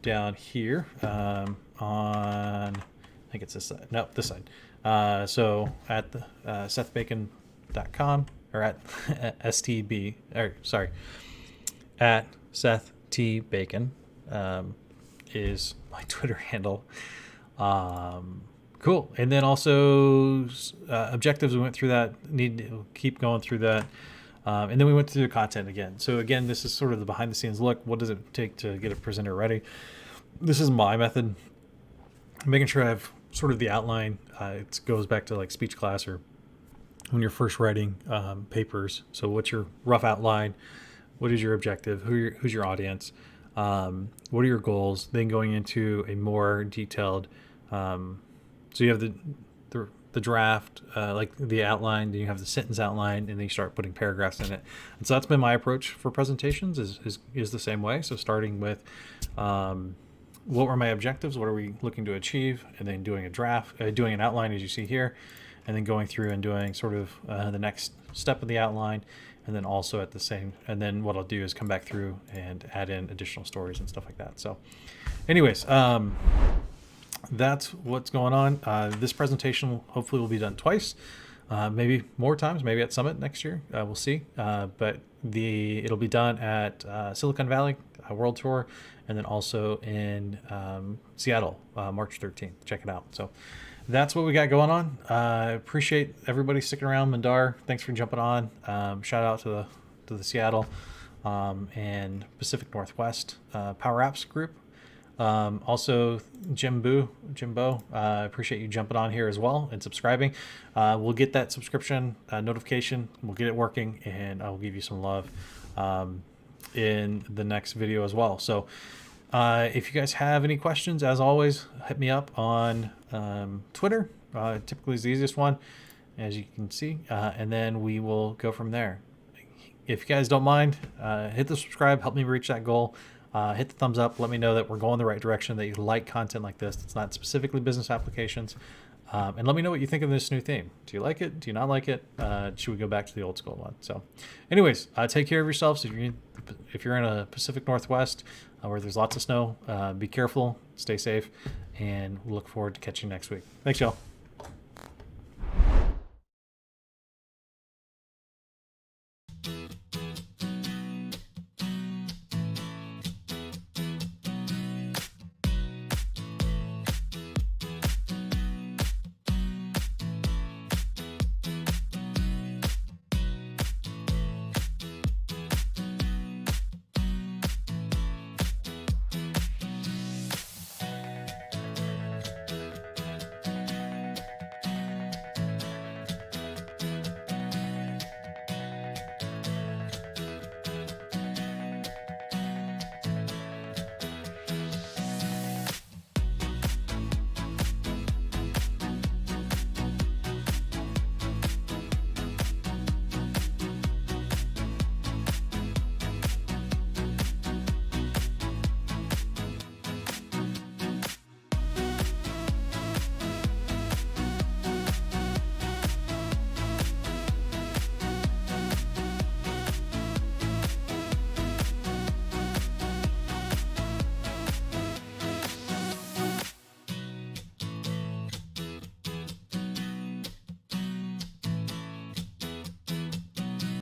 down here on, I think it's this side. No, this side. So at the SethBacon.com or at STB, or sorry, at Seth T. Bacon is my Twitter handle. Cool. And then also objectives, we went through that, need to keep going through that. And then we went through the content again. So again, this is sort of the behind the scenes look. What does it take to get a presenter ready? This is my method. Making sure I have sort of the outline. It goes back to like speech class or when you're first writing papers. So what's your rough outline? What is your objective? Who's your audience? What are your goals? Then going into a more detailed, so you have the draft, like the outline, then you have the sentence outline, and then you start putting paragraphs in it. And so that's been my approach for presentations is the same way. So starting with what were my objectives? What are we looking to achieve? And then doing a draft, doing an outline as you see here, and then going through and doing sort of the next step of the outline. And then also at the same, and then what I'll do is come back through and add in additional stories and stuff like that. So anyways, that's what's going on. This presentation hopefully will be done twice, maybe more times, maybe at Summit next year. We'll see. But it'll be done at Silicon Valley World Tour, and then also in Seattle, March 13th. Check it out. So that's what we got going on. Appreciate everybody sticking around. Mandar, thanks for jumping on. Shout out to the Seattle and Pacific Northwest Power Apps group. Also, Jimbo, appreciate you jumping on here as well and subscribing. We'll get that subscription notification. We'll get it working, and I'll give you some love in the next video as well. So if you guys have any questions, as always, hit me up on Twitter. Typically is the easiest one, as you can see, and then we will go from there. If you guys don't mind, hit the subscribe, help me reach that goal. Hit the thumbs up, let me know that we're going the right direction, that you like content like this. It's not specifically business applications. And let me know what you think of this new theme. Do you like it? Do you not like it? Should we go back to the old school one? So anyways, take care of yourselves. If you're in a Pacific Northwest where there's lots of snow, be careful, stay safe, and we'll look forward to catching you next week. Thanks, y'all.